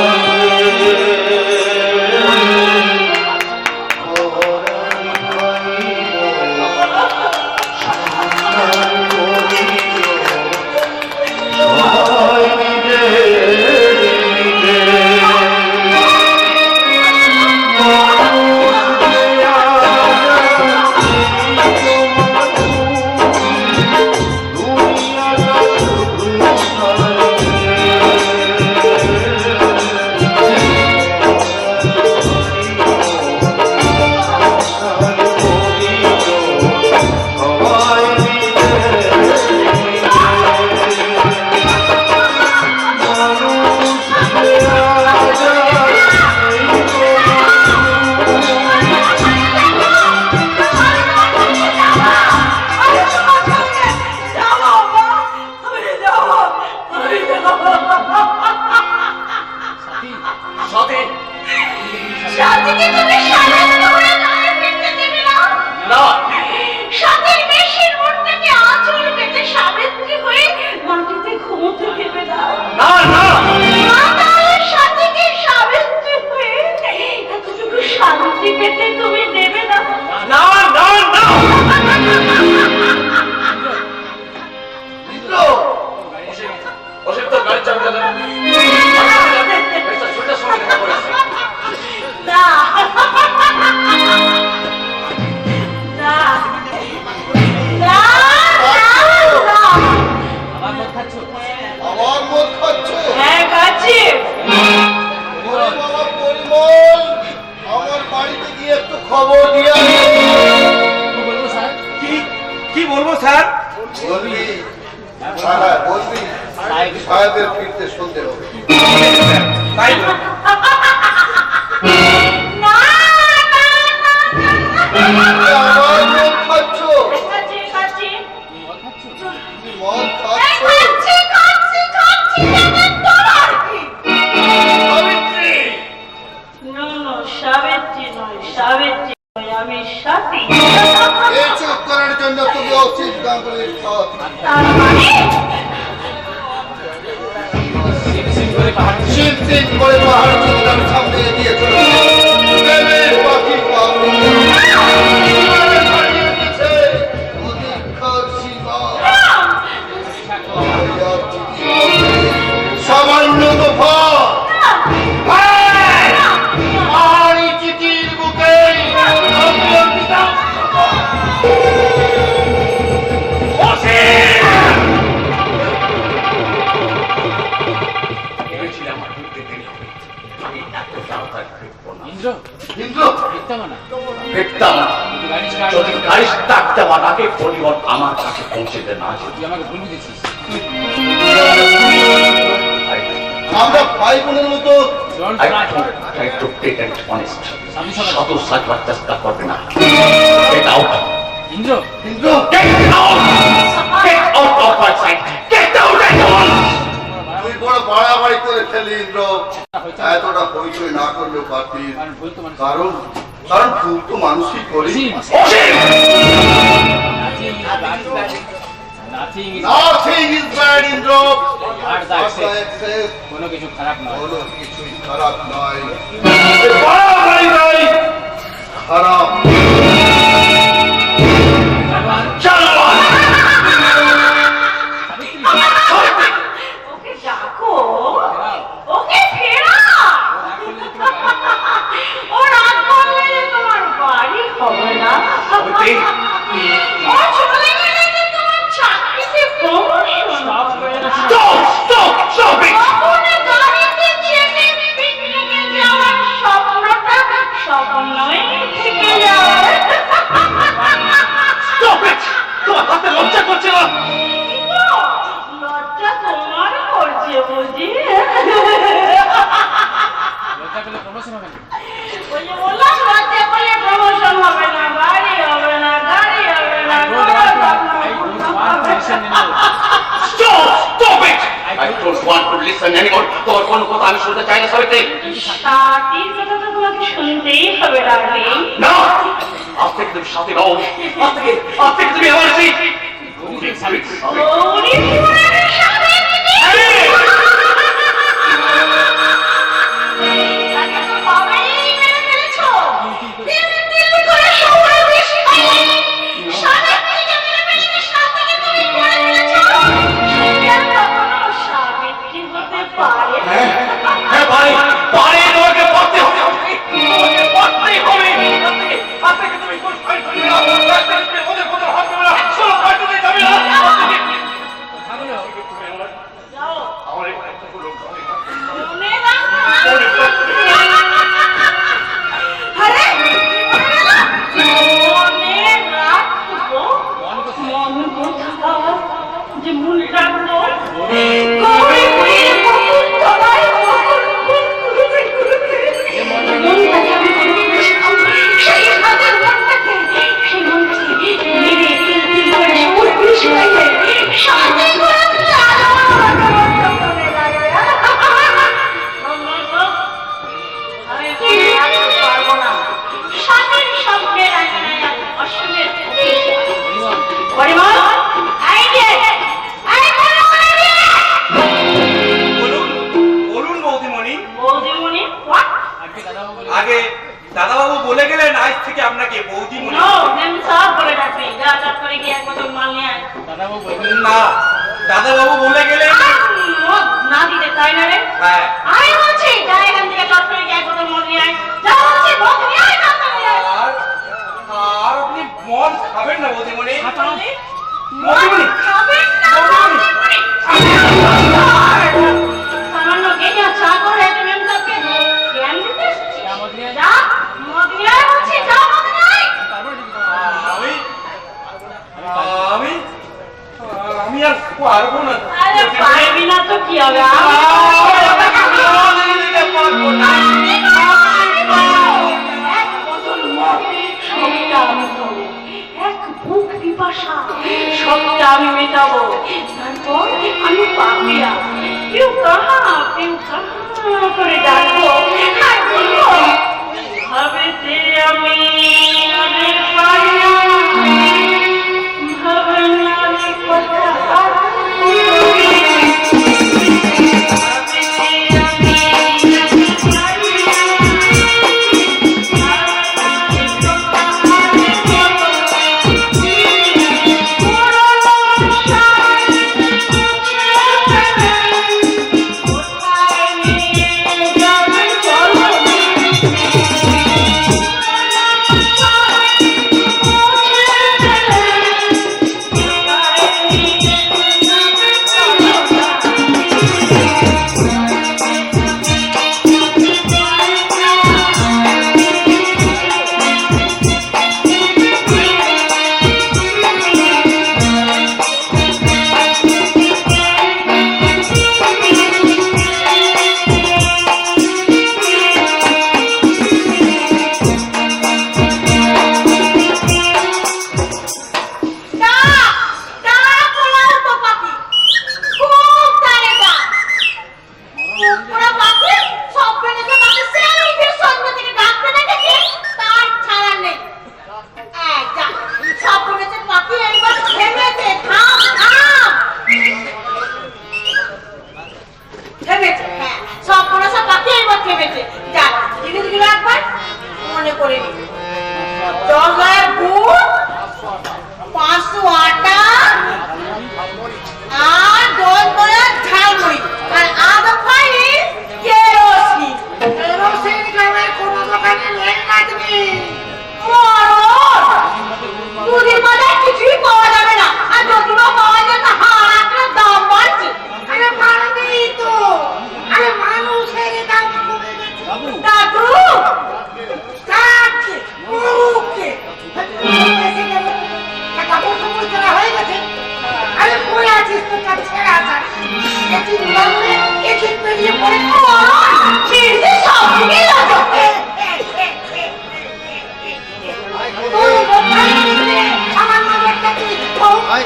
সাথীকে তুমি সারাদিন ধরে গায়ে ফিরতে দেবে না? না সাথীর বেশির মোড় থেকে আঁচল পেতে সাবিত্রী হয়ে মাটিতে ঘুমোতে দেবে না? না না মাতার সাথীকে সাবিত্রী হয়ে এতটুকু শান্তি পেতে তুমি দেবে না? না না না ইন্দ্র অসিত তো গাড়ি চাবি দাদা ছোটার সময় দেখা করে আসি না না না না আমার মত খাচ্ছ? আমার মত খাচ্ছ? হ্যাঁ খাচ্ছি। ওরে বাবা পরিমল, আমার বাড়িতে গিয়ে একটু খবর দিয়ে আসি। কি বলবো স্যার? কি বলবো স্যার? বলবি? হ্যাঁ বলবি। সাহেবের ফিরতে সন্ধে হবে। তাই তো। না আমার মদ খাচ্ছ? খাচ্ছি খাচ্ছি তুমি মদ খাচ্ছ? খাচ্ছি খাচ্ছি খাচ্ছি তোমার কি? সাবিত্রী! না না সাবিত্রী নয়, সাবিত্রী নয়, আমি সাথী। এই চুপ করার জন্য তুমি অসিত গাঙ্গুলির সাথী। তার মানে শিব সিং করে পাহাড় চিন্তার সামনে এগিয়ে চলেছে। প্রেমের পাখি পাখি হারিয়ে গেছে অধিকার সীমা। সামান্য দফা আর এই চিঠির বুকে ভেবেছিলাম আর ফিরতে দেরি হবে আমি এত তাড়াতাড়ি ফিরবো না ইন্দ্র ইন্দ্র দেখতাম না ফিরতাম না তুই গাড়ি স্টার্ট যদি গাড়ি স্টার্ট দেওয়ার আগে পরিবার আমার কাছে পৌঁছতে না যেত তুই আমাকে ভুল বুঝেছিস। আমরা ভাই বোনের মতো Don't I try. don't try to pretend honest. আমি সবাই- শত সাজবার চেষ্টা করবে না। Get out! Indra Indra Get out! Get out of my sight! Get out at once! তুই বড় বাড়াবাড়ি করে ফেলি ইন্দ্র। হয়তো এতটা পরিচয় না করলেও পারতিস। কারণ ভুল তো মানুষ কারণ ভুল তো মানুষই করি। Asim! Nothing is Nothing is bad, Indra. আর দ্যাট What I accept, কোনো কিছু খারাপ নয়। কোনো কিছুই খারাপ নয়। বাড়াবাড়ি নয়, খারাপ। জানোয়ার! ওকে ডাকো, ওকে ফেরাও। ও রাগ করলে যে তোমার বাড়ি হবে না। সত্যি? ও চলে গেলে যে তোমার চাকরিতে প্রমোশন হবে না। Stop! Stop! Stop it! তখন গাড়িতে চেপে পিকনিকে যাওয়ার স্বপ্নটা স্বপ্নই থেকে যাবে। Stop it! তোমার হাতে লজ্জা করছে না? লজ্জা তোমার করছে বুঝি? লজ্জা পেলে প্রমোশন হবে না। ওই যে বললাম লজ্জা করলে প্রমোশন হবে না, বাড়ি হবে না, গাড়ি হবে না, I don't want to listen anymore. Stop! Stop it! I don't want to listen anymore. তোমার কোনো কথা আমি শুনতে চাই না, সাবিত্রী। সাথীর কথা তো তোমাকে শুনতেই হবে ডার্লিং। না! আজ থেকে তুমি সাথে নাও। আজ থেকে তুমি আমার সাথে। গৌরী পুরাণের সাবিত্রী। যে মূল রাখবো গৌরী বুড়ির বকুল তলায় বকুল ফুল কুড়ুতে কুড়ুতে মনটাকে আমি ভালোবেসেছিলাম। সেই হাতের মনটাকে, সেই মনটাকে মেরে তিল করে সুর বিষ খাইয়ে সাথে করে পারবো না। স্বামীর স্বপ্নের আঙিনায় অশ্বমের পরিমল বলুন বলুন বৌদিমণি। বৌদিমণি what? আগে দাদাবাবু বলে গেলেন আজ থেকে আপনাকে বৌদিমণি। No, আমি সব বলে ডাকবি। যা চট করে গিয়ে এক বোতল মাল নিয়ে আয়। না, দাদাবাবু বলে গেলেন। মদ না দিতে তাই না রে? হ্যাঁ। আমি বলছি যা এখান থেকে চট করে গিয়ে এক বোতল মদ নিয়ে আয়। যা বলছি মদ নিয়ে আয়, না নিয়ে আয়। আর আপনি মদ খাবেন না বৌদিমণি? তাহলে? বৌদিমণি খাবেন না বৌদিমণি? সামান্য গেঁজা চা করে তুমি আমাকে জ্ঞান দিতে এসেছিস? যা মদ নিয়ে আয় বলছি, যা মদ নিয়ে আয়। আমি আমি আর পারবো না। আরে পারবি না তো কি হবে? পারবো না। এক বোতল মদ সবটা আমি খাবো। এক বুক পিপাসা সবটা আমি মেটাবো। তারপর আমি পাপিয়া কেউ কাহা করে ডাকবো আর বলবো ভাবেতে আমি আরে পাইয়া ভাবনার কথা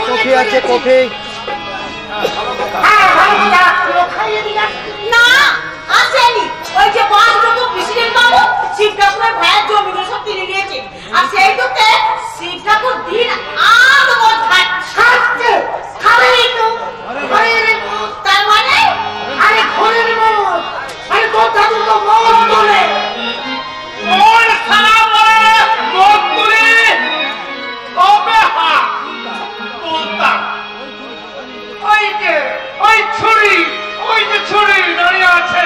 কফি আছে কফি না আসেনি ওই যে বাসগুলো প্রেসিডেন্ট বাবু শিব ঠাকুরের ভাইয়ের জমিগুলো সব কিনে নিয়েছে আর সেই দুতে শিব ঠাকুর দিন আর মদ খাচ্ছে খাবেনি তো তার মানে আরে ঘরের মদ আরে তোর ঠাকুর তো মদ তোলে ওই সারা বলে মদ তুলি তবে হা বলতাম ওই ছুরি দাঁড়িয়ে আছে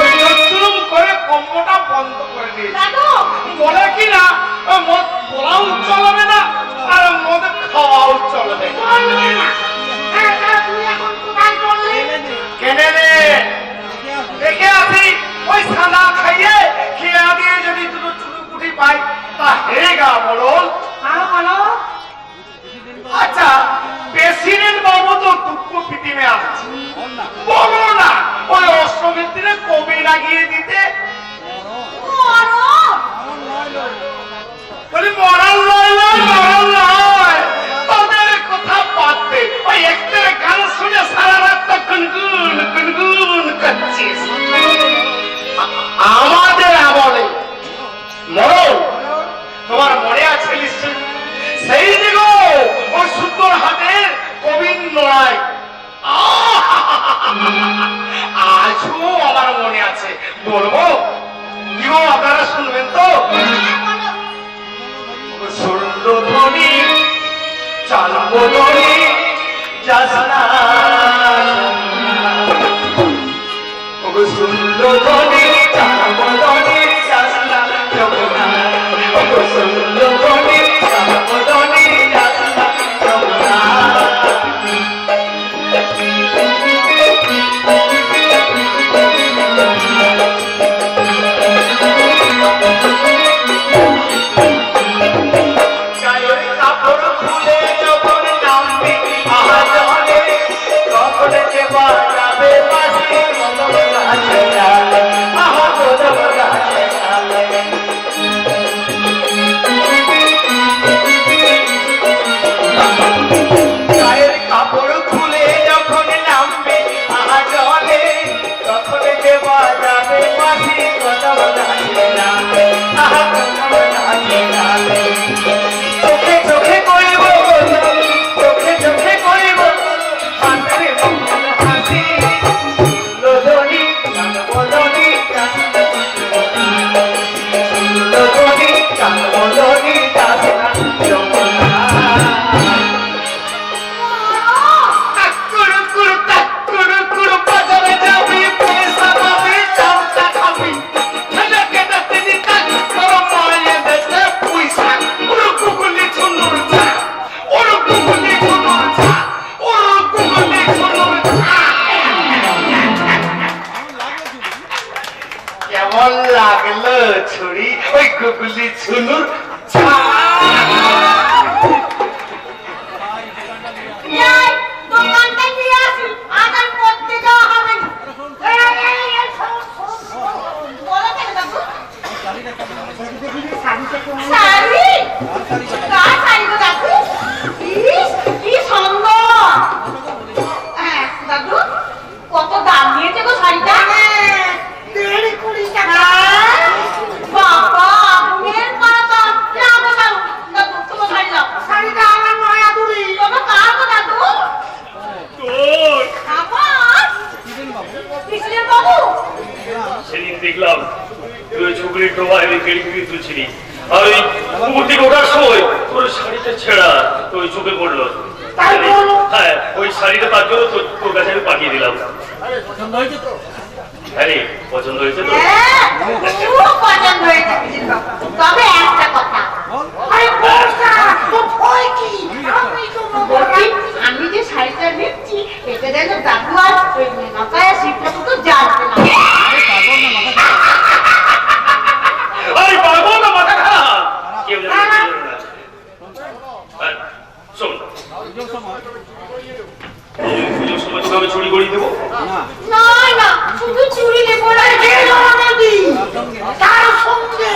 ওই নতুন করে কম্বটা বন্ধ করে দিয়েছে দাদু বলে কি না মদ বলাও চলবে না আর মদ খাওয়াও চলবে না তুই এখন কোথায় চললি কেনে রে দেখে আসি ওই সাদা খাইয়ে খেয়া দিয়ে যদি দুটো চুরুকুটি পাই তা হেগা বলো হ্যাঁ বলো আচ্ছা যাস না ওগো সুন্দরবনে চারা বদনে যাস না যমুনা ওগো সুন্দরবনে চারা বদনে যাস না যমুনা কেমন লাগলো ছুরি ওই গুগলি ছুনুর দোকানটা দিয়ে আসি আদার করতে যাওয়া হবে না বলো কেন বাবু শাড়ি কার শাড়ি গো দাদু কি সুন্দর হ্যাঁ দাদু কত দাম নিয়েছে গো শাড়িটা 1.5 টাকা বাবা আপনার করা দাম যাবো দাও দাদু তোমার শাড়ি দাও শাড়িটা আমার নয়া দুরি বাবা কার গো দাদু তোর আবার কৃষ্ণের বাবু সেদিন দেখলাম তুই ছুকরির ডোবায় ওই গেড়ি ফিরে তুলছিলি আর ওই পুকুর থেকে ওঠার সময় তোর শাড়িটা ছেঁড়া তোর চোখে পড়লো হ্যাঁ ওই শাড়িটা তার জন্য তোর কাছে আমি পাঠিয়ে দিলাম আরে পছন্দ হয়েছে তো হ্যাঁ খুব পছন্দ হয়েছে কৃষ্ণের বাবু তবে একটা কথা আরে বর্ষা তো ভয় কি আমি যে শাড়িটা নিচ্ছি এটা যেন দাদু আর ওই মাথায় শিবটা তো জানবে না আরে পারবো না মাথা খারাপ কেউ জানে না শোন পুজোর সময় তোকে আমি চুরি করিয়ে দেবো না না শুধু চুরি নেবো না তার সঙ্গে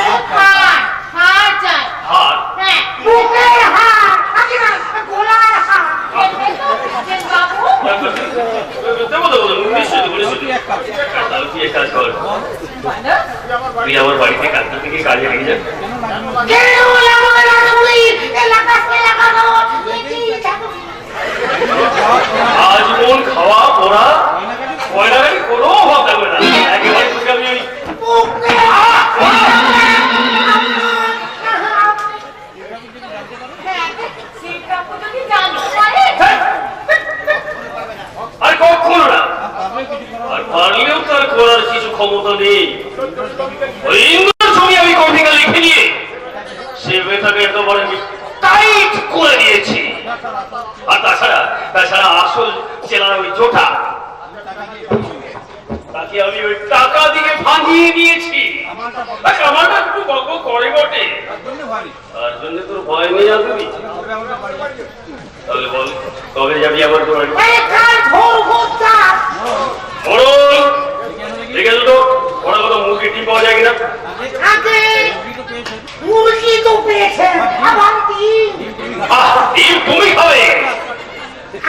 হার চাই হার হ্যাঁ বুকের হার আগে না গলার হার বাবু দেবো দেবো নিশ্চয়ই দেবো নিশ্চয়ই তাহলে তুই এক কাজ কর তুই আমার বাড়িতে কালকে থেকে কাজে লেগে যা আজ মন খাওয়া পড়া পয়লার কোনো অভাব থাকবে না একেবারে তোকে আমি আর কখনো না আর পারলেও তার করার কিছু ক্ষমতা নেই ওই ইন্দ্র ছবি আমি কবিতা লিখে নিয়ে সে বেতাকে একেবারে টাইট করে দিয়েছি আর তাছাড়া আসল চেলার ওই জোটা তাকে আমি ওই টাকা দিয়ে ভাঙিয়ে দিয়েছি আমারটা একটু গল্প করে বটে তার জন্য তোর ভয় নেই আর তুমি তাহলে বল কবে যাবি আবার তোর ঠিক আছে তো ওরা কত মুরগি ডিম পাওয়া যায় কিনা মুরগি তো পেয়েছেন আবার ডিম ডিম তুমি খাবে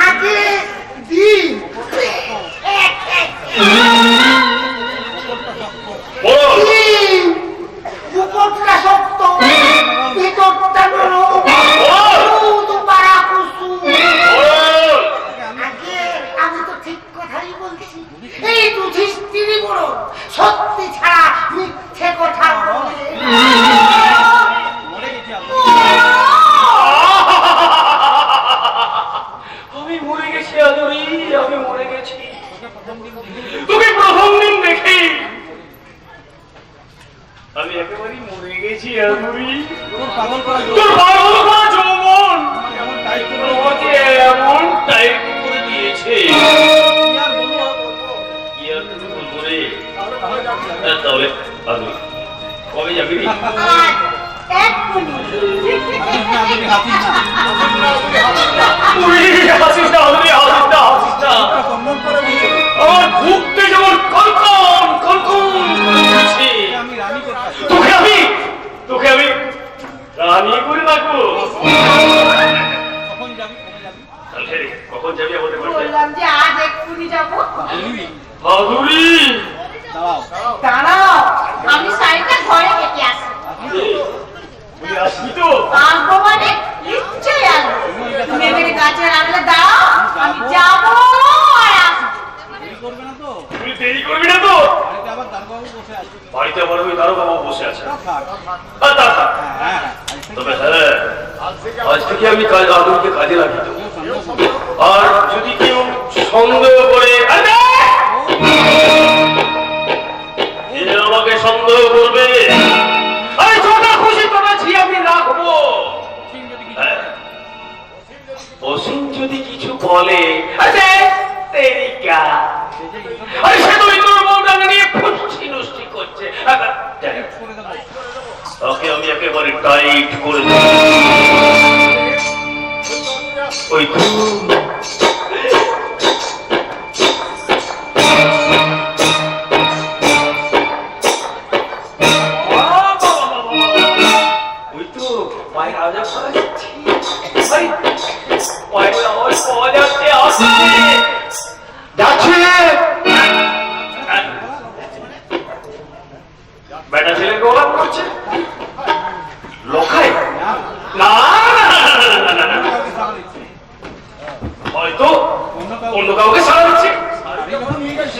আগে ডিম উপরটা শক্ত ভিতরটা নরম পাড়া কুসু আগে আমি তো ঠিক কথাই বলছি এই যুধিষ্ঠির বড় সত্যি ছাড়া মিথ্যে কথা বলে আমি আমি মরে গেছি আদরি, আমি মরে গেছি। তোকে প্রথম দিন দেখি আমি একেবারেই মরে গেছি আদরি। তোর পাগল করা যৌবন আমাকে এমন টাইট করে দিয়েছে, কি আর তুমি বলবো রে। তাহলে আদরি কবে যাবি? আমার ভুগতে যেমন কনকন কনকন করছে, তোকে আমি রানী করে রাখবো। তাহলে কখন যাবি আমাদের বাড়িতে? বললাম যে আজ এক্ষুনি যাবো। আদুরি দাঁড়াও, আমি শাড়িটা ঘরে কেটে আসি। আসবি তো? আসবো মানে নিশ্চয়ই আসবো। তুমি মেরে গাছের আগলে দাও, আমি যাবো আর আসবো। তুই দেরি করবি না তো? বাড়িতে আবার ওই দারোগা বাবু বসে আছে। তবে হ্যাঁ, আজ থেকে আমি আদুরকে কাজে লাগিয়ে দেবো। আর যদি কেউ সন্দেহ করে, আমাকে সন্দেহ করবে, আমি যত খুশি করেছি আমি রাখবো। অসীম যদি কিছু বলে, সে তো ইন্দুর বউটাকে নিয়ে ফুসছি নুষ্টি করছে, ওকে আমি একেবারে টাইট করে দেব। ওই তো পায়ের আওয়াজ পাওয়া যাচ্ছে, পায়ের আওয়াজ পাওয়া যাচ্ছে, আসছে যাচ্ছে। বেটা ছেলে গোলাপ করছে, লোকাই না, হয়তো অন্য কাউকে সারা দিচ্ছে।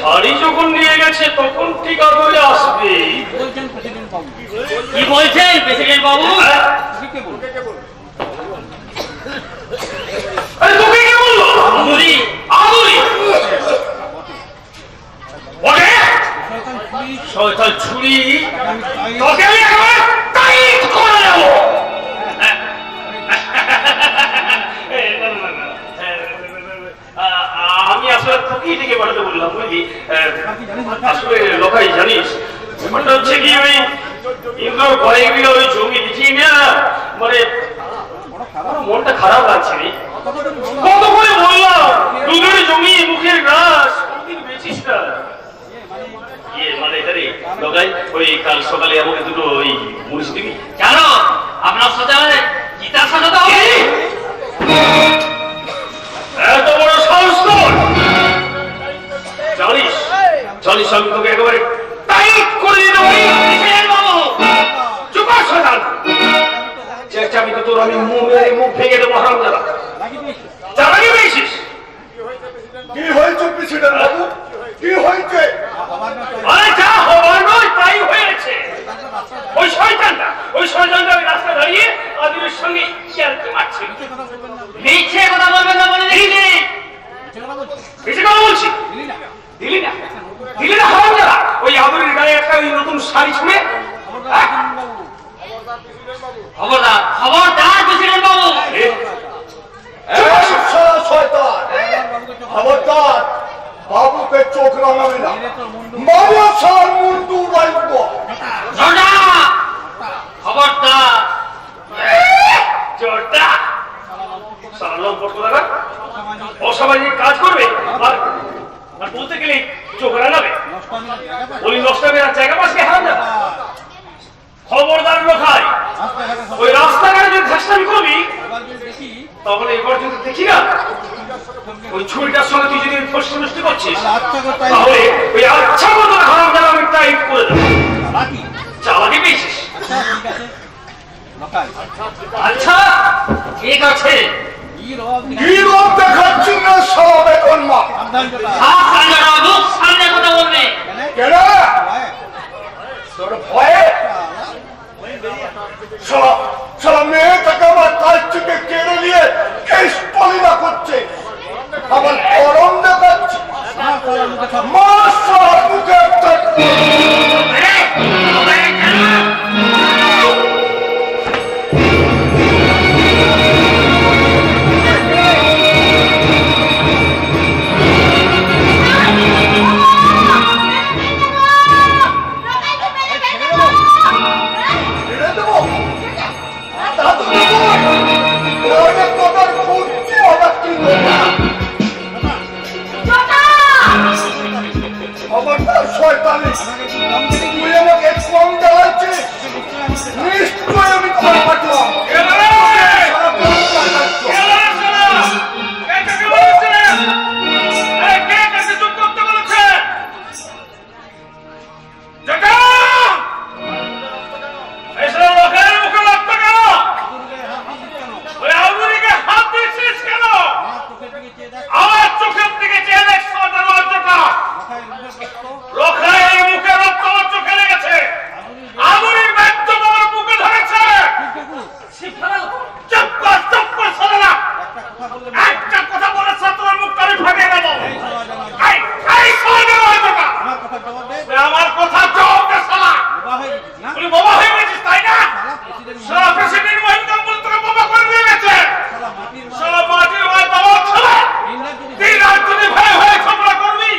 শাড়ি যখন নিয়ে গেছে তখন ঠিক আদরে আসবে। কি বলছেন প্রেসিডেন্ট বাবু? তোকে কে বললো? আদুরি, আদুরি বটে শয়তান ছুরি, তোকে আমি একেবারে টাইট করে দেব। আমি আসলে তোকে ডেকে পাঠাতে বললাম, বুঝলি? আসলে লোকাই জানিস ব্যাপারটা হচ্ছে কি, ওই ইন্দ্র কয়েক বিঘা ওই জমি দেখিয়ে না, মানে মনটা খারাপ লাগছে রে। কত করে বললাম দুধের জমি মুখের গ্রাস, কোনদিন বেচিস না। মানে রে লোকাই, ওই কাল সকালে আমাকে দুটো ওই মুড়িস দিবি। কেন আপনার সাথে গীতার সাজাতে হবে? এত বড় সাহস তোর! জানিস জানিস আমি তোকে একেবারে টাইট করে দিতে পারি। চুপ কর শয়তান, চেঁচাবি তো তোর আমি মুখ ভেঙে দেবো হারামজাদা। চালাকি পেয়েছিস? কি হয়েছে প্রেসিডেন্ট বাবু, কি হয়েছে? আরে যা হবার নয় তাই হয়েছে। ওই শয়তানটা আমি রাস্তায় দাঁড়িয়ে আদিলের সঙ্গে ইয়ার্কি মারছি। মিথ্যে কথা বলবেন না বলে দিয়েছি। বেশি কথা বলছি? দিলি না হারামজাদা? ওই আদরের গায়ে একটা ওই নতুন শাড়ি ছুঁড়ে। খবরদার প্রেসিডেন্ট বাবু। শয়তান, খবরদার বাবুকে চোখ রাঙাবে না, মারিয়া সার মুন্ডু রাখব। খবরদার জোরটা সারা লম্পট কোথাকা অসামাজিক কাজ করবে আর বলতে গেলে চোখ রাঙাবে। ওই নষ্টাবে আর জায়গা পাশে হারামজাদা। খবরদার লোকাই, ওই রাস্তাঘাটে যদি ঘাসটামি করবি তাহলে এবার যদি দেখি না ওই ছুরিটার সঙ্গে তুই যদি ফসল নষ্ট করছিস, তাহলে ওই আচ্ছা মতো হারামজাদা আমি টাইট করে দেবো। চালাকি পেয়েছিস? আচ্ছা ঠিক আছে। কি রোগ দেখাচ্ছি না সব এখন মা? সামনে কথা বলবে কেন তোর ভয়ে? সারা মেয়েটাকে আমার কাছ থেকে কেড়ে নিয়ে কেস পলিনা করছে। তুই আমাকে কম জ্বালাচ্ছিস, নিশ্চয় আমি তোমার পাঠা। আমার চোখের দিকে চেয়ে দেখছো দরওয়াজাটা রখায় মুখে রক্ত আমার চোখে লেগেছে আগুনের ব্যক্ত আমার মুখে ধরেছে চুপ কর সালা একটা কথা বলেছ তোমার মুখটা আমি ফাটিয়ে দেবো এই দরওয়াজাটা আমার কথা জবাব দে সালা তুই বাবা হয়ে গেছিস তাই না সারা প্রেসিডেন্ট মহিন্দা বলে তোকে বাবা করে দিয়ে গেছে সারা মাটির ভাই বাবা ছেলে দিন রাত যদি ভাই হয়ে ঝগড়া করবি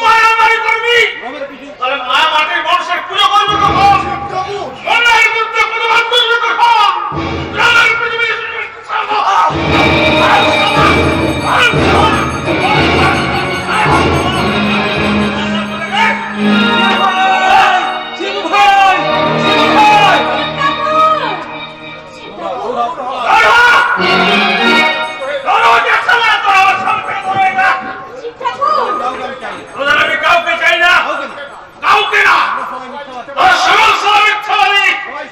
মারামারি করবি তাহলে মা মাটির মানুষের পুজো করবি কখন অন্যায়ের বিরুদ্ধে প্রতিবাদ করবি কখন গ্রামের পৃথিবী আমি কাউকে চাই না কাউকে না তারা সরল স্বাভাবিক ছাড়ি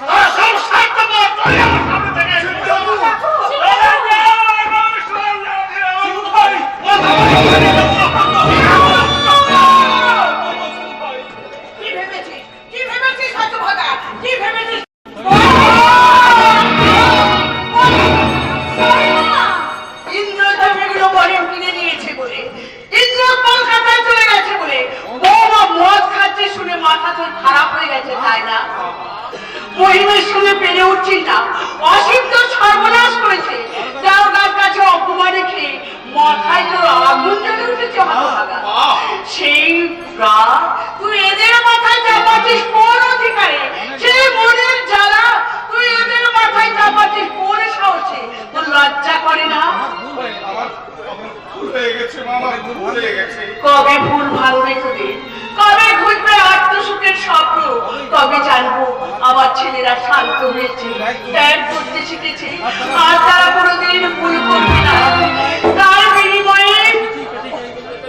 তারা সব স্বার্থপর চলে আমার সামনে থেকে কি ভেবেছিস হতভাগা, কি ভেবেছিস? ইন্দ্র জমিগুলো বরং কিনে নিয়েছে বলে, ইন্দ্র কলকাতায় চলে গেছে বলে বৌমা মদ খাচ্ছে শুনে মাথা তোর খারাপ হয়ে গেছে তাই না? মহিমের শুনে পেরে উঠছিস না, অসীম তোর সর্বনাশ করেছে, দারোগার কাছে অপমানে খেয়ে মাথায় তোর আগুন জ্বলে উঠেছে হতভাগা। সেই রাত তুই এদের মাথায় চাপাচ্ছিস কোন অধিকারে? সেই মনের জ্বালা তুই এদের মাথায় চাপাচ্ছিস কোন সাহসে? তোর লজ্জা করে না? ভুল হয়ে গেছে মামা, ভুল হয়ে গেছে। কবে ভুল ভালো রেখে কবে ঘুরবে আত্মসুখের স্বপ্ন? কবে জানবো আমার ছেলেরা শান্ত হয়েছে, ত্যাগ করতে শিখেছে, আর তারা কোনোদিন ভুল করবে না। তার বিনিময়ে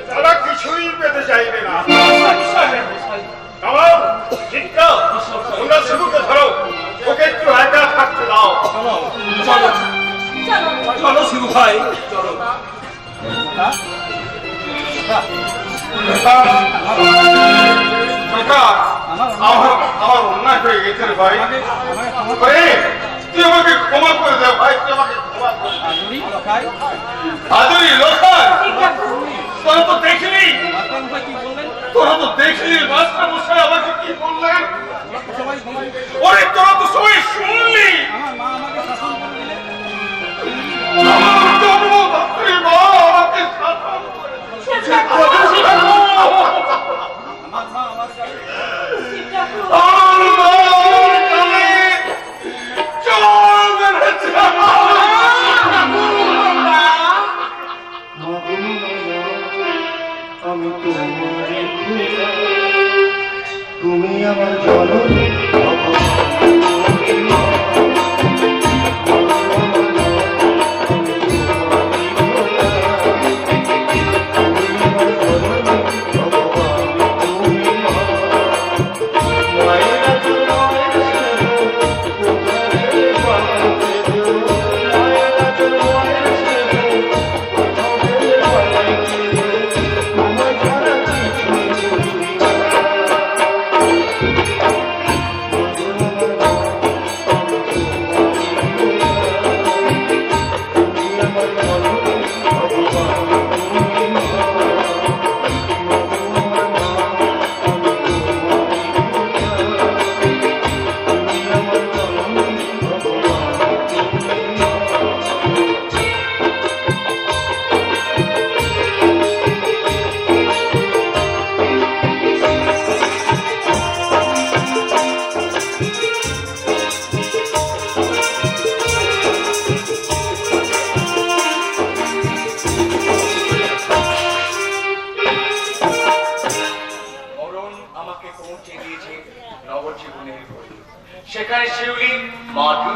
তারা কিছুই পেতে চাইবে না। তোমরা শিবুকে ধরো, ওকে একটু একা থাকতে দাও। চলো চলো শিবু ভাই চলো। আমার অন্যায় হয়ে গেছে রে ভাই। ভাই তুই আমাকে ক্ষমা করে দে ভাই, তুই আমাকে ক্ষমা করে দে। আদুরি লোখান, তোরা তো দেখলি, মাস্টার মশাই আমাকে কি বললেন? ওরে তোরা তো সবাই শুনলি। আমার জন্মদাত্রী মা আমাকে শাসন করেছে। তুমি আমার জননী আমাকে পৌঁছে দিয়েছে নবজীবনের গলি। সেখানে শিউলি মাটি